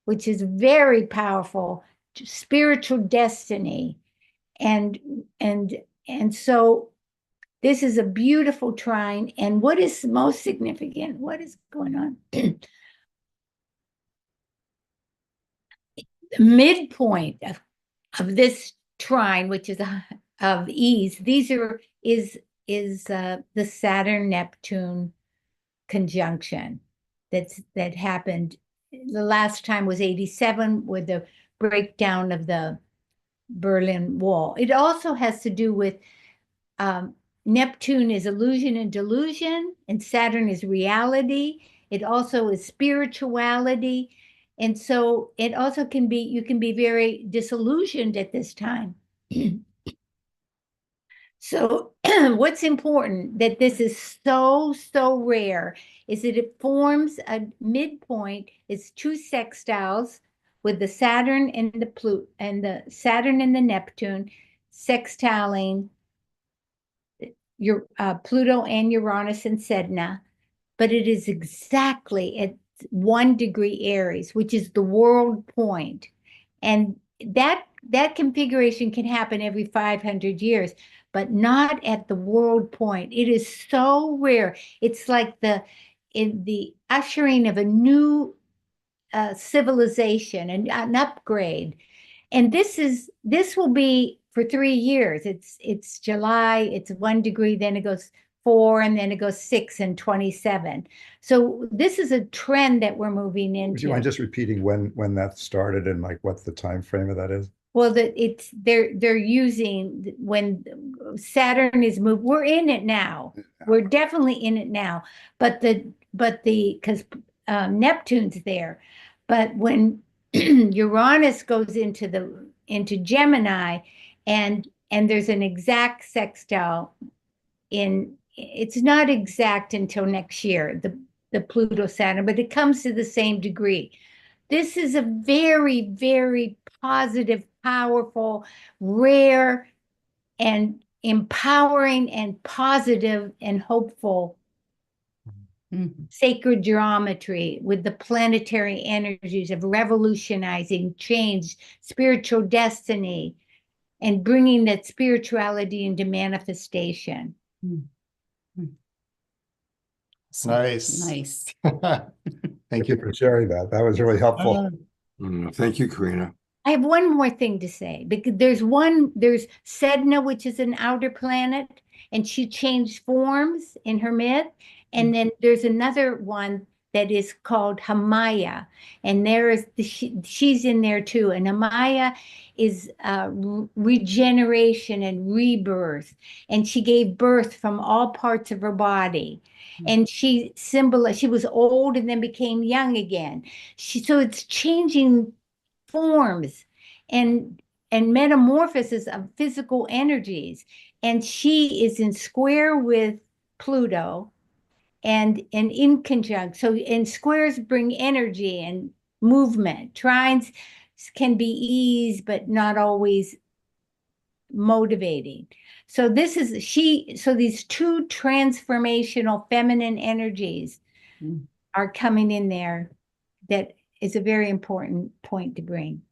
which is very powerful, spiritual destiny. And so this is a beautiful trine. And what is most significant? What is going on? The midpoint of this trine, which is of ease, is the Saturn-Neptune conjunction that happened. The last time was 87 with the breakdown of the Berlin Wall. It also has to do with Neptune is illusion and delusion, and Saturn is reality. It also is spirituality. And so it also can be, you can be very disillusioned at this time. So what's important that this is so, so rare is that it forms a midpoint. It's two sextiles with the Saturn and the Saturn and the Neptune sextiling your Pluto and Uranus and Sedna, but it is exactly at 1 degree Aries, which is the world point. And that configuration can happen every 500 years, but not at the world point. It is so rare. It's like the ushering of a new civilization and an upgrade. And this will be for 3 years. It's July, it's 1 degree, then it goes 4, and then it goes 6 and 27. So this is a trend that we're moving into. Would you mind just repeating when that started and like what the time frame of that is? Well, they're using when Saturn is moved. We're in it now. We're definitely in it now. But because Neptune's there, but when Uranus goes into Gemini, and there's an exact sextile it's not exact until next year, the Pluto Saturn, but it comes to the same degree. This is a very, very positive, powerful, rare, and empowering and positive and hopeful sacred geometry with the planetary energies of revolutionizing change, spiritual destiny, and bringing that spirituality into manifestation. Nice. Nice. Thank you for sharing that. That was really helpful. Thank you, Karina. I have one more thing to say, because there's Sedna, which is an outer planet, and she changed forms in her myth. And then there's another one that is called Hamaya, and she's in there too. And Hamaya is regeneration and rebirth, and she gave birth from all parts of her body. And she was old and then became young again. So it's changing forms and metamorphosis of physical energies. And she is in square with Pluto and in conjunct. So, and squares bring energy and movement. Trines can be ease, but not always motivating. So these two transformational feminine energies are coming in there. That is a very important point to bring.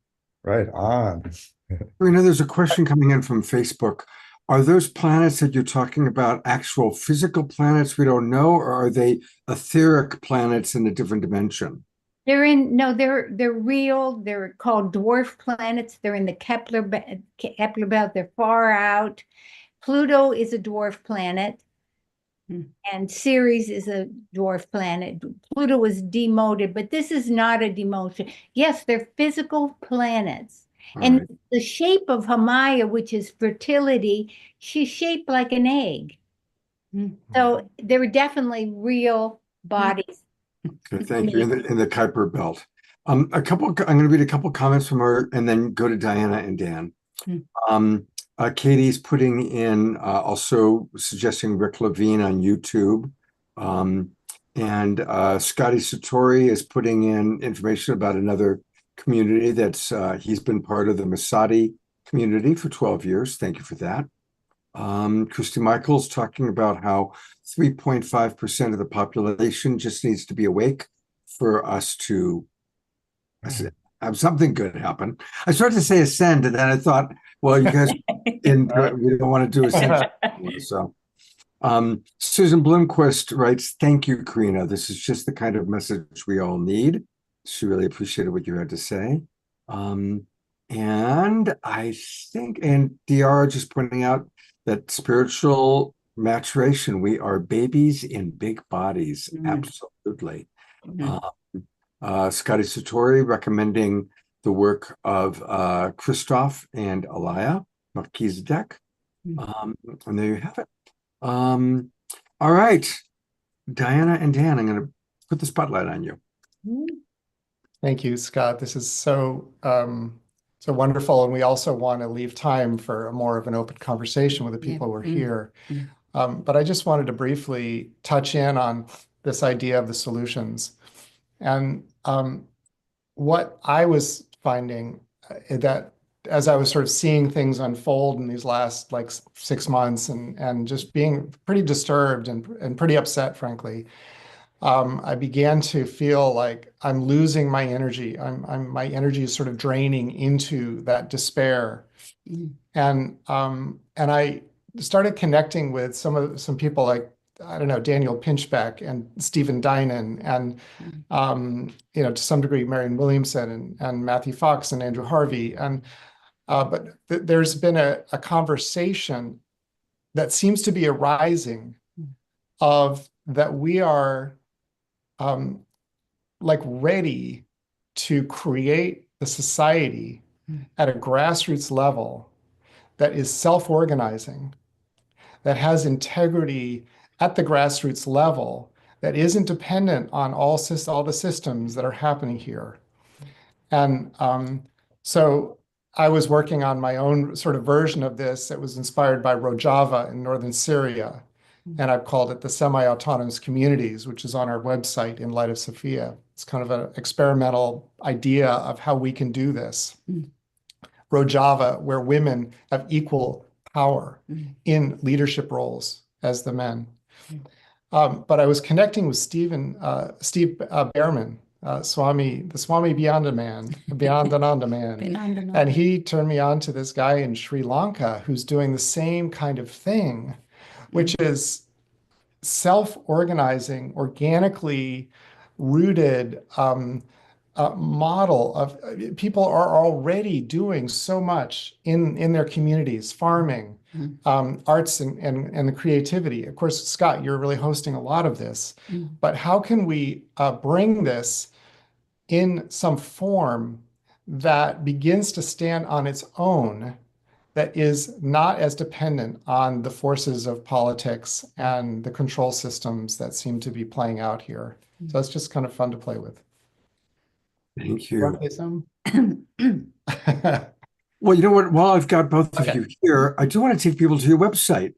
Right on. Karina, there's a question coming in from Facebook. Are those planets that you're talking about actual physical planets we don't know, or are they etheric planets in a different dimension? They're real. They're called dwarf planets. They're in the Kepler belt. They're far out. Pluto is a dwarf planet, and Ceres is a dwarf planet. Pluto was demoted, but this is not a demotion. Yes, they're physical planets. And the shape of Hamaya, which is fertility, she's shaped like an egg. So they were definitely real bodies. Okay, thank you. In the Kuiper belt. I'm going to read a couple comments from her and then go to Diana and Dan. Katie's putting in also suggesting Rick Levine on YouTube. And Scotty Satori is putting in information about another community that's he's been part of the Masadi community for 12 years. Thank you for that. Christy Michaels talking about how 3.5% of the population just needs to be awake for us to have something good happen. I started to say ascend, and then I thought, well, you guys we don't want to do ascend. So Susan Bloomquist writes, thank you, Karina. This is just the kind of message we all need. She really appreciated what you had to say. And I think, and Diara just pointing out that spiritual maturation, we are babies in big bodies. Absolutely. Scotty Satori recommending the work of Christoph and Alaya Melchizedek. And there you have it. All right, Diana and Dan, I'm going to put the spotlight on you. Thank you, Scott. This is so wonderful, and we also want to leave time for a more of an open conversation with the people who are here. But I just wanted to briefly touch in on this idea of the solutions. And what I was finding that as I was sort of seeing things unfold in these last like 6 months and just being pretty disturbed and pretty upset, frankly, I began to feel like I'm losing my energy. My energy is sort of draining into that despair. And I started connecting with some people like, I don't know, Daniel Pinchbeck and Stephen Dinan and to some degree Marianne Williamson and Matthew Fox and Andrew Harvey. And but there's been a conversation that seems to be arising of that we are like ready to create the society at a grassroots level that is self-organizing, that has integrity at the grassroots level, that isn't dependent on all the systems that are happening here. And so I was working on my own sort of version of this that was inspired by Rojava in northern Syria. And I've called it the semi-autonomous communities, which is on our website in light of Sophia. It's kind of an experimental idea of how we can do this. Rojava, where women have equal power in leadership roles as the men. But I was connecting with Steve Behrman, the Swami Beyondananda man. And he turned me on to this guy in Sri Lanka who's doing the same kind of thing, which is self-organizing, organically rooted model of people are already doing so much in their communities, farming, arts and the creativity. Of course, Scott, you're really hosting a lot of this, but how can we bring this in some form that begins to stand on its own, that is not as dependent on the forces of politics and the control systems that seem to be playing out here? So it's just kind of fun to play with. Thank You want you. to say some? Well, you know what? While I've got both of Okay. you here, I do want to take people to your website.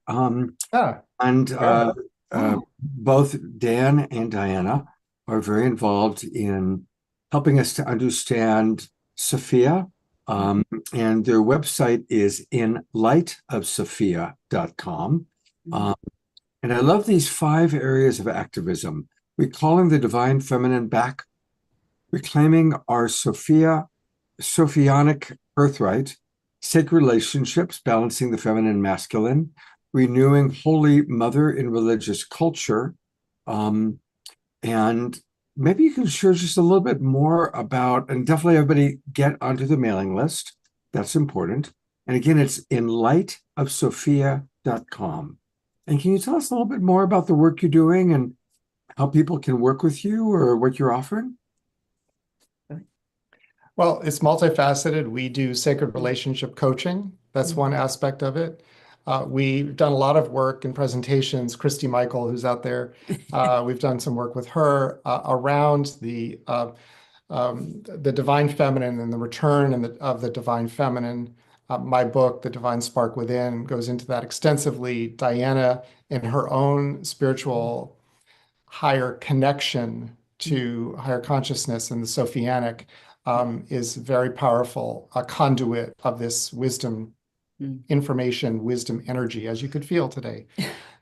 Both Dan and Diana are very involved in helping us to understand Sophia. And their website is inlightofsophia.com. And I love these 5 areas of activism: recalling the divine feminine back, reclaiming our Sophianic birthright, sacred relationships, balancing the feminine and masculine, renewing Holy Mother in religious culture. And maybe you can share just a little bit more about, and definitely everybody get onto the mailing list. That's important. And again, it's inlightofsophia.com. And can you tell us a little bit more about the work you're doing and how people can work with you or what you're offering? Well, it's multifaceted. We do sacred relationship coaching. That's one aspect of it. We've done a lot of work in presentations. Christy Michael, who's out there, we've done some work with her around the divine feminine and the return of the divine feminine. My book, The Divine Spark Within, goes into that extensively. Diana, in her own spiritual higher connection to higher consciousness and the Sophianic, is very powerful, a conduit of this wisdom, information, wisdom, energy, as you could feel today.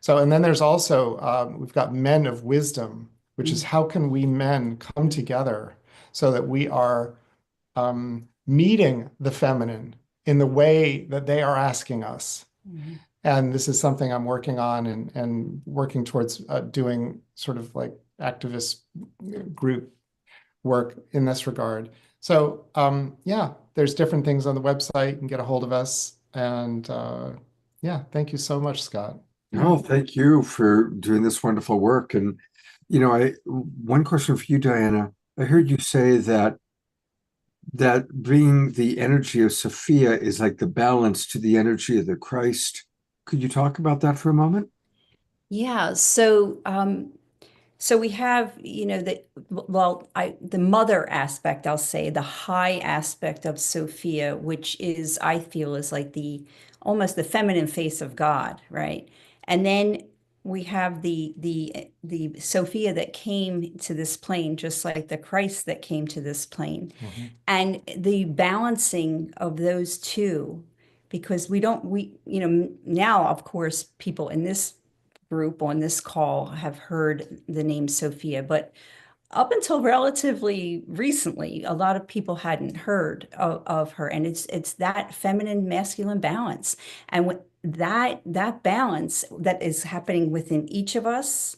So, and then there's also, we've got Men of Wisdom, which is how can we men come together so that we are meeting the feminine in the way that they are asking us. And this is something I'm working on and working towards doing sort of like activist group work in this regard. So yeah, there's different things on the website. You can get a hold of us. And yeah, thank you so much, Scott. Oh, thank you for doing this wonderful work. And, you know, one question for you, Diana. I heard you say that bringing the energy of Sophia is like the balance to the energy of the Christ. Could you talk about that for a moment? Yeah, so So we have, the mother aspect, I'll say, the high aspect of Sophia, which is, I feel, is like almost the feminine face of God, right? And then we have the Sophia that came to this plane, just like the Christ that came to this plane. And the balancing of those two, because now, of course, people in this group on this call have heard the name Sophia, but up until relatively recently, a lot of people hadn't heard of her. And it's that feminine masculine balance. And that balance that is happening within each of us,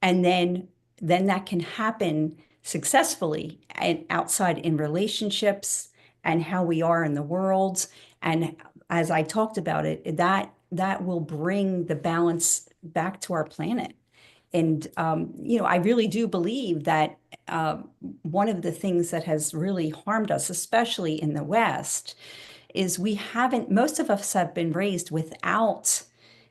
and then that can happen successfully and outside in relationships and how we are in the world. And as I talked about it, that will bring the balance back to our planet. And, I really do believe that one of the things that has really harmed us, especially in the West, is most of us have been raised without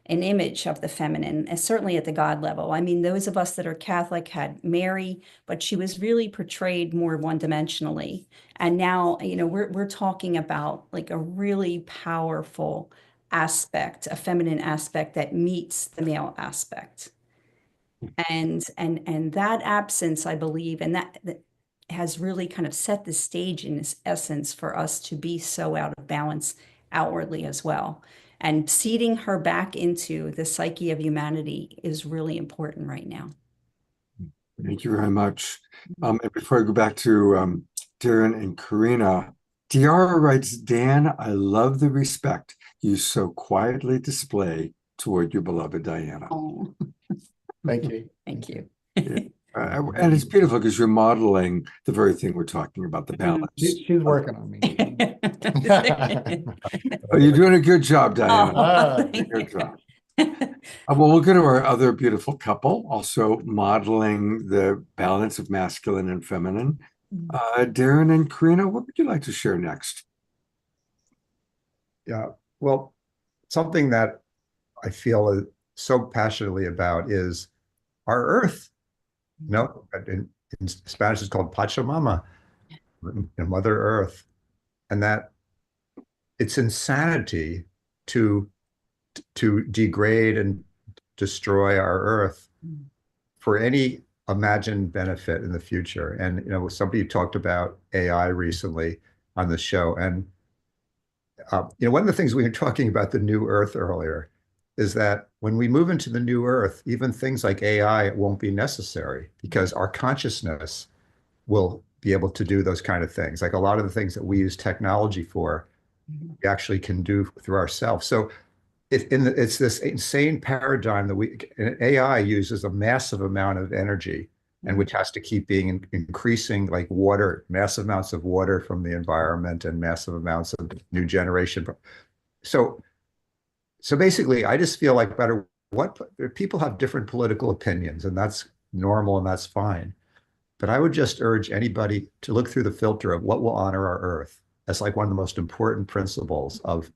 an image of the feminine, and certainly at the God level. I mean, those of us that are Catholic had Mary, but she was really portrayed more one-dimensionally. And now, we're talking about like a really powerful aspect, a feminine aspect that meets the male aspect. And that absence, I believe, and that has really kind of set the stage in its essence for us to be so out of balance outwardly as well. And seeding her back into the psyche of humanity is really important right now. Thank you very much. And before I go back to Darren and Karina, Diara writes, Dan, I love the respect you so quietly display toward your beloved Diana. Oh, Thank you. thank you. And it's beautiful because you're modeling the very thing we're talking about, the balance. She's working on me. Oh, you're doing a good job, Diana. Oh, Good job. Well, we'll go to our other beautiful couple, also modeling the balance of masculine and feminine. Darren and Karina, what would you like to share next? Yeah, well, something that I feel so passionately about is our Earth. In Spanish, it's called Pachamama, Mother Earth, and that it's insanity to degrade and destroy our Earth for any imagined benefit in the future. And somebody talked about AI recently on the show, and one of the things we were talking about the new Earth earlier is that when we move into the new Earth, even things like AI won't be necessary because our consciousness will be able to do those kind of things. Like a lot of the things that we use technology for, we actually can do through ourselves. So it's this insane paradigm that AI uses a massive amount of energy, and which has to keep being increasing, like water, massive amounts of water from the environment and massive amounts of new generation. So basically, I just feel like no matter what, people have different political opinions, and that's normal and that's fine. But I would just urge anybody to look through the filter of what will honor our Earth as like one of the most important principles of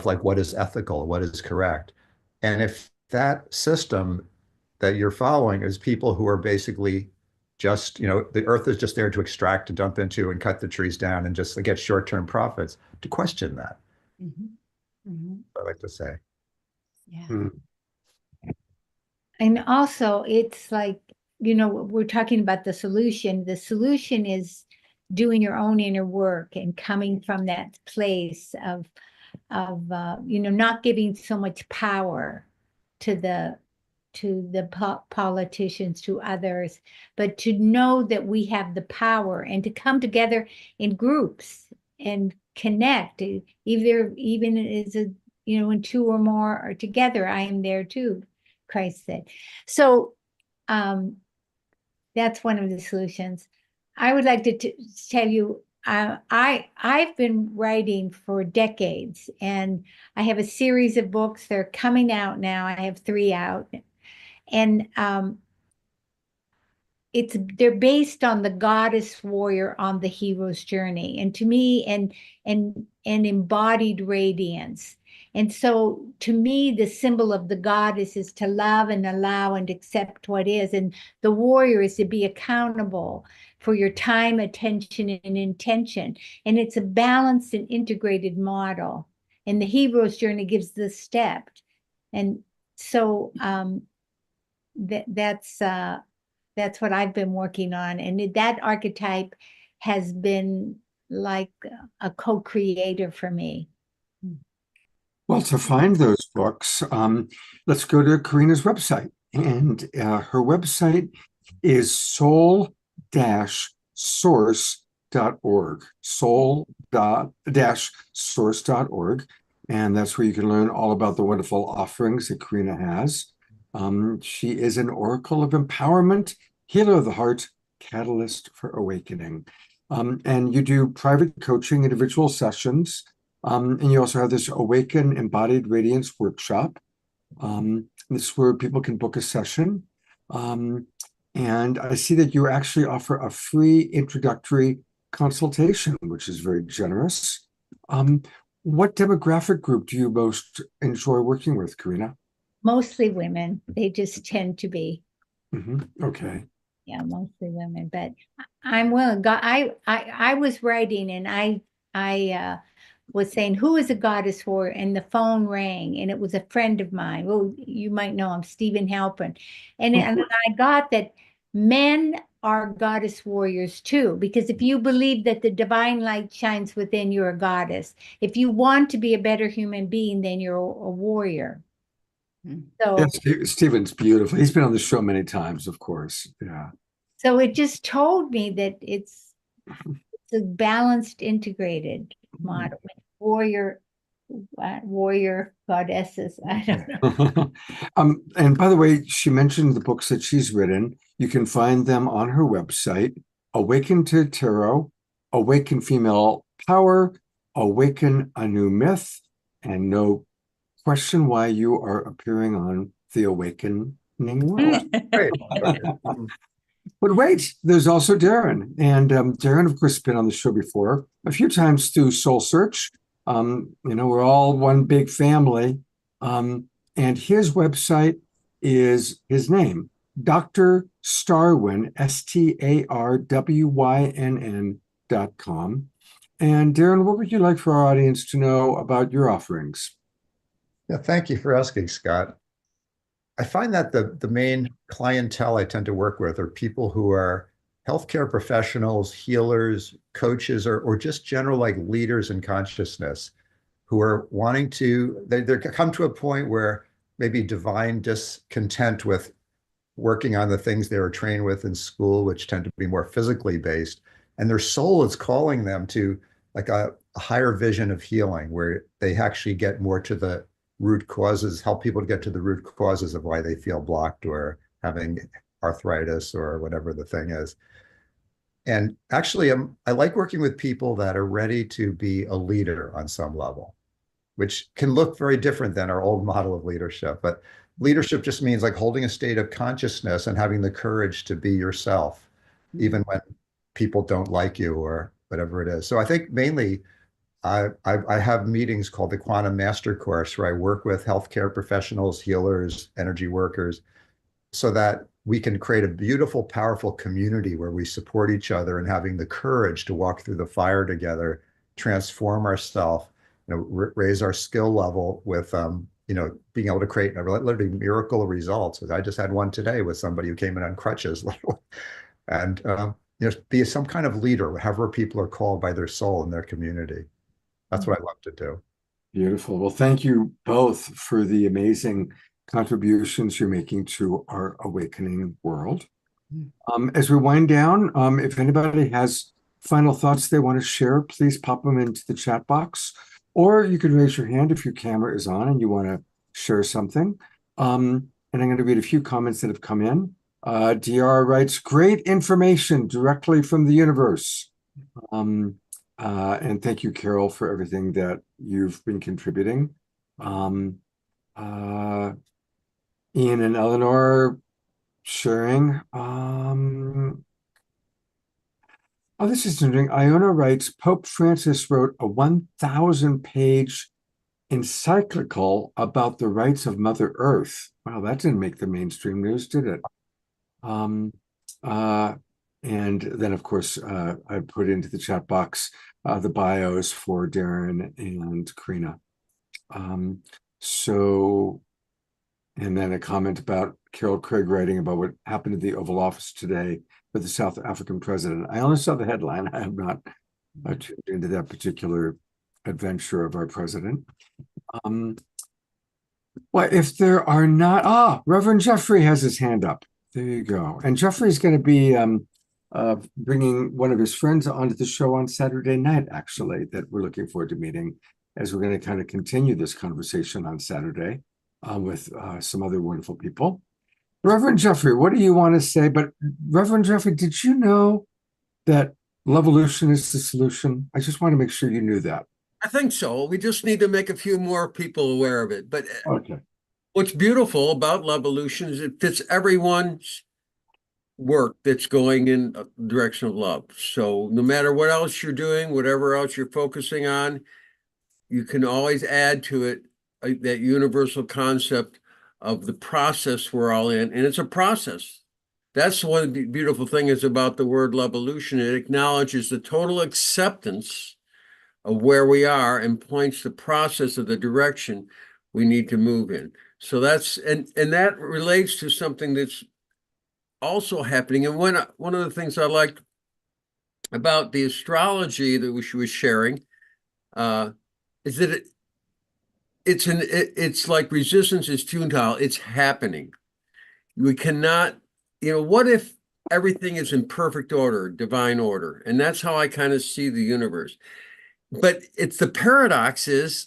like what is ethical, what is correct. And if that system that you're following is people who are basically just, the Earth is just there to extract, to dump into, and cut the trees down and just get short-term profits, to question that. I like to say. Yeah. And also, it's like, we're talking about the solution. The solution is doing your own inner work and coming from that place of not giving so much power to the politicians, to others, but to know that we have the power and to come together in groups and connect, even as when two or more are together, I am there too, Christ said. So that's one of the solutions. I would like to tell you, I've been writing for decades, and I have a series of books. They're coming out now. I have 3 out, and they're based on the goddess warrior on the hero's journey, and to me, and embodied radiance. And so to me, the symbol of the goddess is to love and allow and accept what is. And the warrior is to be accountable for your time, attention, and intention. And it's a balanced and integrated model. And the hero's journey gives the steps. And so that's what I've been working on. And that archetype has been like a co-creator for me. Well, to find those books, let's go to Karina's website. And her website is soul-source.org, soul-source.org. And that's where you can learn all about the wonderful offerings that Karina has. She is an oracle of empowerment, healer of the heart, catalyst for awakening. And you do private coaching, individual sessions. And you also have this Awaken Embodied Radiance workshop. This is where people can book a session. And I see that you actually offer a free introductory consultation, which is very generous. What demographic group do you most enjoy working with, Karina? Mostly women. They just tend to be. Okay. Yeah, mostly women. But I'm willing. I was writing, and I was saying, who is a goddess for? And the phone rang, and it was a friend of mine. Well, you might know him, Stephen Halpern. And I got that men are goddess warriors too, because if you believe that the divine light shines within, you're a goddess. If you want to be a better human being, then you're a warrior. So yeah, Stephen's beautiful. He's been on the show many times, of course. Yeah. So it just told me that it's a balanced, integrated model with warrior goddesses. I don't know. And by the way, she mentioned the books that she's written. You can find them on her website: Awaken to Tarot, Awaken Female Power, Awaken a New Myth, and No Question Why You Are Appearing on the Awakening World. Great. But wait, there's also Darren. And Darren, of course, has been on the show before, a few times through Soul Search. We're all one big family. And his website is his name, Dr. Starwyn, STARWYNN.com. And Darren, what would you like for our audience to know about your offerings? Yeah, thank you for asking, Scott. I find that the main clientele I tend to work with are people who are healthcare professionals, healers, coaches, or just general like leaders in consciousness who are wanting to, they come to a point where maybe divine discontent with working on the things they were trained with in school, which tend to be more physically based. And their soul is calling them to like a higher vision of healing where they actually get more to the root causes, help people to get to the root causes of why they feel blocked or having arthritis or whatever the thing is. And actually, I like working with people that are ready to be a leader on some level, which can look very different than our old model of leadership. But leadership just means like holding a state of consciousness and having the courage to be yourself, even when people don't like you or whatever it is. So I think mainly I have meetings called the Quantum Master Course where I work with healthcare professionals, healers, energy workers, so that we can create a beautiful, powerful community where we support each other and having the courage to walk through the fire together, transform ourselves, raise our skill level with, being able to create literally miracle results. I just had one today with somebody who came in on crutches, and be some kind of leader, however people are called by their soul in their community. That's what I love to do. Beautiful. Well, thank you both for the amazing contributions you're making to our awakening world. As we wind down, if anybody has final thoughts they want to share, please pop them into the chat box, or you can raise your hand if your camera is on and you want to share something. And I'm going to read a few comments that have come in. DR writes, great information directly from the universe. And thank you, Carol, for everything that you've been contributing. Ian and Eleanor sharing. This is interesting. Iona writes, Pope Francis wrote a 1,000-page encyclical about the rights of Mother Earth. Wow, that didn't make the mainstream news, did it? And then, of course, I put into the chat box the bios for Darren and Karina. And then a comment about Carol Craig writing about what happened at the Oval Office today with the South African president. I only saw the headline. I have not tuned into that particular adventure of our president. Well, if there are not, Reverend Jeffrey has his hand up. There you go. And Jeffrey's going to be bringing one of his friends onto the show on Saturday night, actually, that we're looking forward to meeting, as we're going to kind of continue this conversation on Saturday with some other wonderful people. Reverend Jeffrey, what do you want to say? But Reverend Jeffrey, did you know that Levolution is the solution? I just want to make sure you knew that. I think so. We just need to make a few more people aware of it. But Okay. what's beautiful about Levolution is it fits everyone's work that's going in the direction of love. So no matter what else you're doing, whatever else you're focusing on, you can always add to it that universal concept of the process we're all in. And it's a process. That's one of the beautiful things about the word Levolution. It acknowledges the total acceptance of where we are and points the process of the direction we need to move in. So that's, and that relates to something that's also happening. And one of the things I liked about the astrology that she was sharing is that it's like resistance is futile. It's happening. We cannot, what if everything is in perfect order, divine order? And that's how I kind of see the universe. But it's the paradox is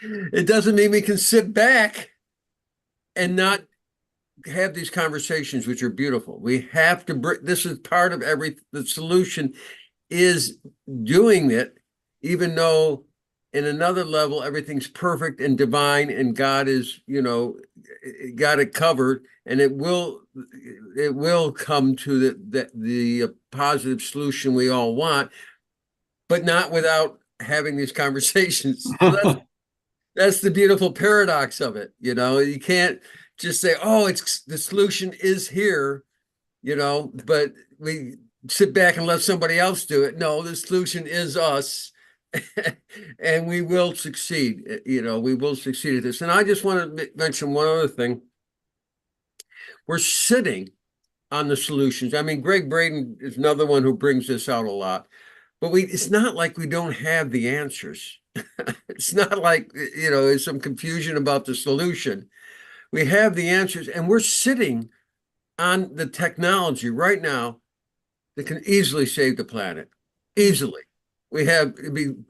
it doesn't mean we can sit back and not have these conversations, which are beautiful. We have to bring, this is part of the solution is doing it, even though in another level, everything's perfect and divine and God is, got it covered, and it will come to the positive solution we all want, but not without having these conversations. So that's the beautiful paradox of it. You can't just say, oh, it's the solution is here, but we sit back and let somebody else do it. No, the solution is us. And we will succeed. We will succeed at this. And I just want to mention one other thing. We're sitting on the solutions. I mean, Greg Braden is another one who brings this out a lot. But it's not like we don't have the answers. It's not like, there's some confusion about the solution. We have the answers, and we're sitting on the technology right now that can easily save the planet. Easily. We have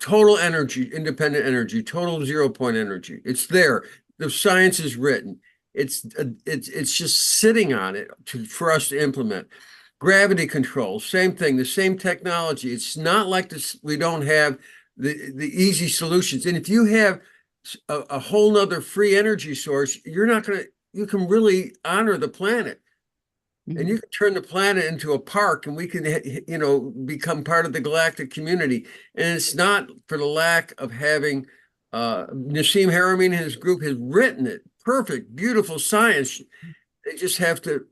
total energy, independent energy, total 0 point energy. It's there. The science is written. It's just sitting on it for us to implement. Gravity control, same thing, the same technology. It's not like this. We don't have the easy solutions. And if you have a whole nother free energy source, you can really honor the planet. And you can turn the planet into a park, and we can, become part of the galactic community. And it's not for the lack of having, Nassim Haramein and his group has written it. Perfect, beautiful science. They just have to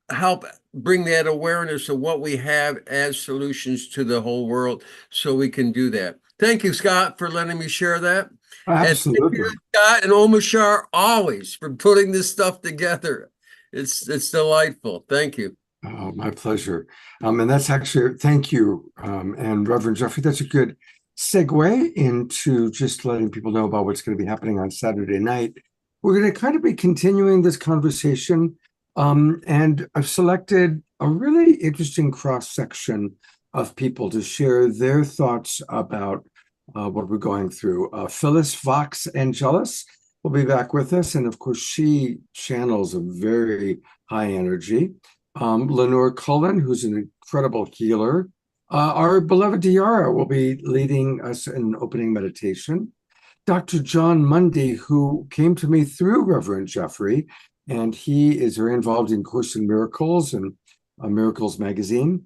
help bring that awareness of what we have as solutions to the whole world so we can do that. Thank you, Scott, for letting me share that. Absolutely. And thank you, Scott and Omashar, always for putting this stuff together. It's delightful. Thank you. Oh, my pleasure. And that's actually, thank you. And Reverend Jeffrey, that's a good segue into just letting people know about what's going to be happening on Saturday night. We're going to kind of be continuing this conversation. And I've selected a really interesting cross-section of people to share their thoughts about what we're going through. Phyllis Vox Angelus will be back with us. And of course, she channels a very high energy. Lenore Cullen, who's an incredible healer. Our beloved Diara will be leading us in an opening meditation. Dr. John Mundy, who came to me through Reverend Jeffrey, and he is very involved in Course in Miracles and Miracles Magazine.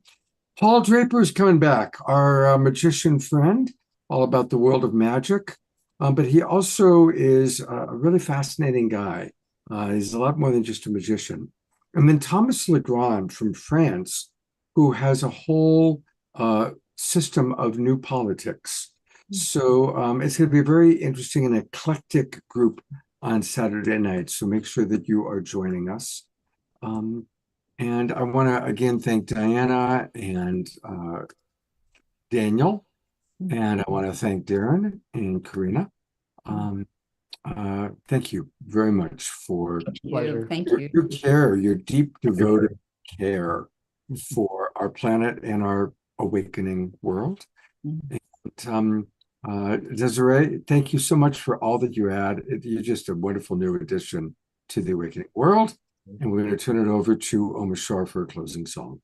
Paul Draper's coming back, our magician friend. all about the world of magic. But he also is a really fascinating guy. He's a lot more than just a magician. And then Thomas Legrand from France, who has a whole system of new politics. So it's going to be a very interesting and eclectic group on Saturday night. So make sure that you are joining us. And I want to again thank Diana and Daniel. And I want to thank Darren and Karina. Thank you very much for Pleasure. Thank your, you. your care, your deep, devoted care for our planet and our awakening world. And, Desiree, thank you so much for all that you add. You're just a wonderful new addition to the awakening world. And we're going to turn it over to Omar Shar for a closing song.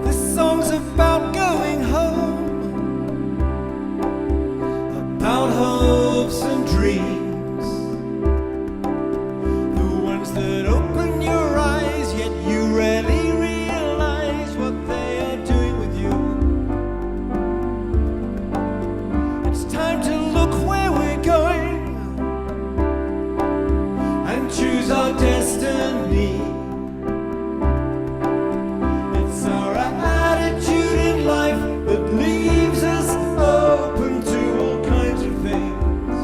This song's about going home, about hopes and dreams, the ones that open your eyes, yet you rarely realize what they are doing with you. It's time to look where we're going and choose our destiny. It's our attitude in life that leaves us open to all kinds of things.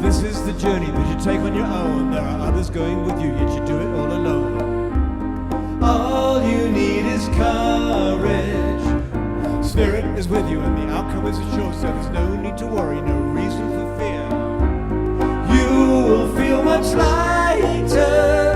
This is the journey that you take on your own. There are others going with you, yet you do it all alone. All you need is courage. Spirit is with you and the outcome is assured, so there's no need to worry, no reason for fear. You will feel much lighter.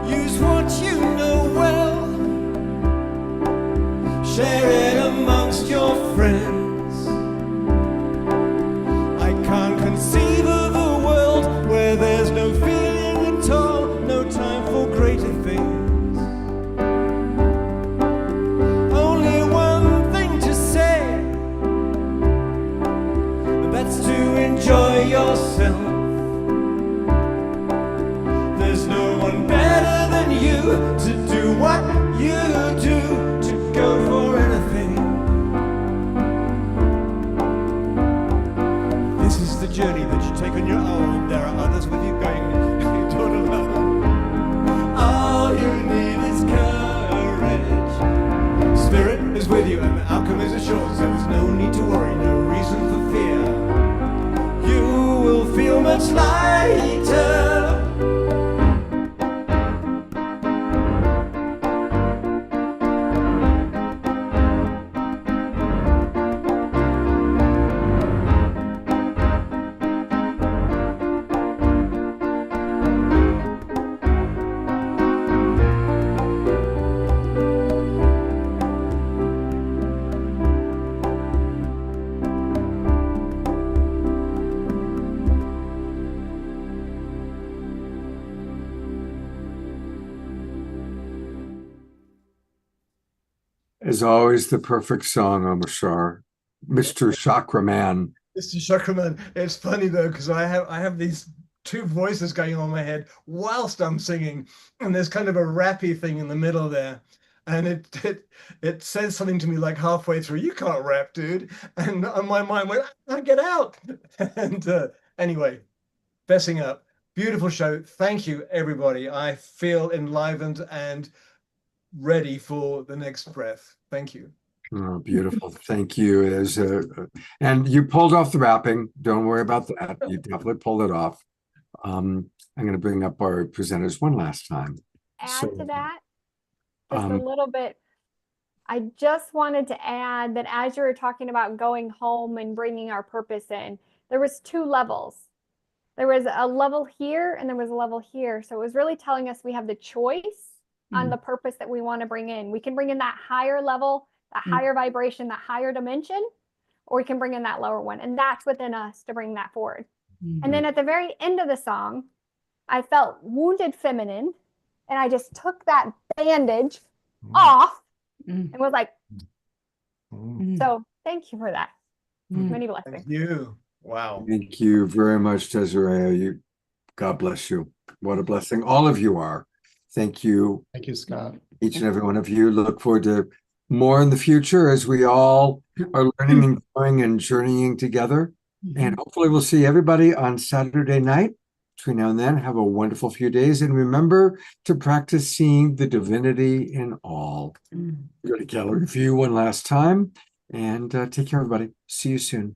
Use what you know well, share it amongst your friends. I can't conceive of a world where there's no feeling at all, no time for greater things. Only one thing to say, that's to enjoy yourself. There's no one better than you to do what you do, to go for anything. This is the journey that you take on your own. There are others with you going, you don't alone. All you need is courage. Spirit is with you and the outcome is assured, so there's no need to worry, no reason for fear. You will feel much lighter. As always, the perfect song, Omar Shar. Mr. Chakra Man. Mr. Shuckerman, it's funny though, because I have these two voices going on in my head whilst I'm singing, and there's kind of a rappy thing in the middle there. and it says something to me like halfway through, you can't rap, dude. And my mind went, get out. And anyway, fessing up. Beautiful show. Thank you, everybody. I feel enlivened and ready for the next breath. Thank you. Oh, beautiful. Thank you. And you pulled off the rapping. Don't worry about that. You definitely pulled it off. I'm going to bring up our presenters one last time. Add So, to that just a um, little bit. I just wanted to add that as you were talking about going home and bringing our purpose in, there was 2 levels. There was a level here and there was a level here. So it was really telling us we have the choice on the purpose that we want to bring in. We can bring in that higher level, that higher vibration, that higher dimension, or we can bring in that lower one. And that's within us to bring that forward. And then at the very end of the song, I felt wounded feminine, and I just took that bandage off and was like, so thank you for that. Many blessings. Thank you. Wow. thank you very much, Desiree. God bless you. What a blessing all of you are. Thank you, Thank you, Scott. each and every one of you. Look forward to more in the future as we all are learning and growing and journeying together. And hopefully we'll see everybody on Saturday night. Between now and then, have a wonderful few days. And remember to practice seeing the divinity in all. Go to gallery view one last time. And take care, everybody. See you soon.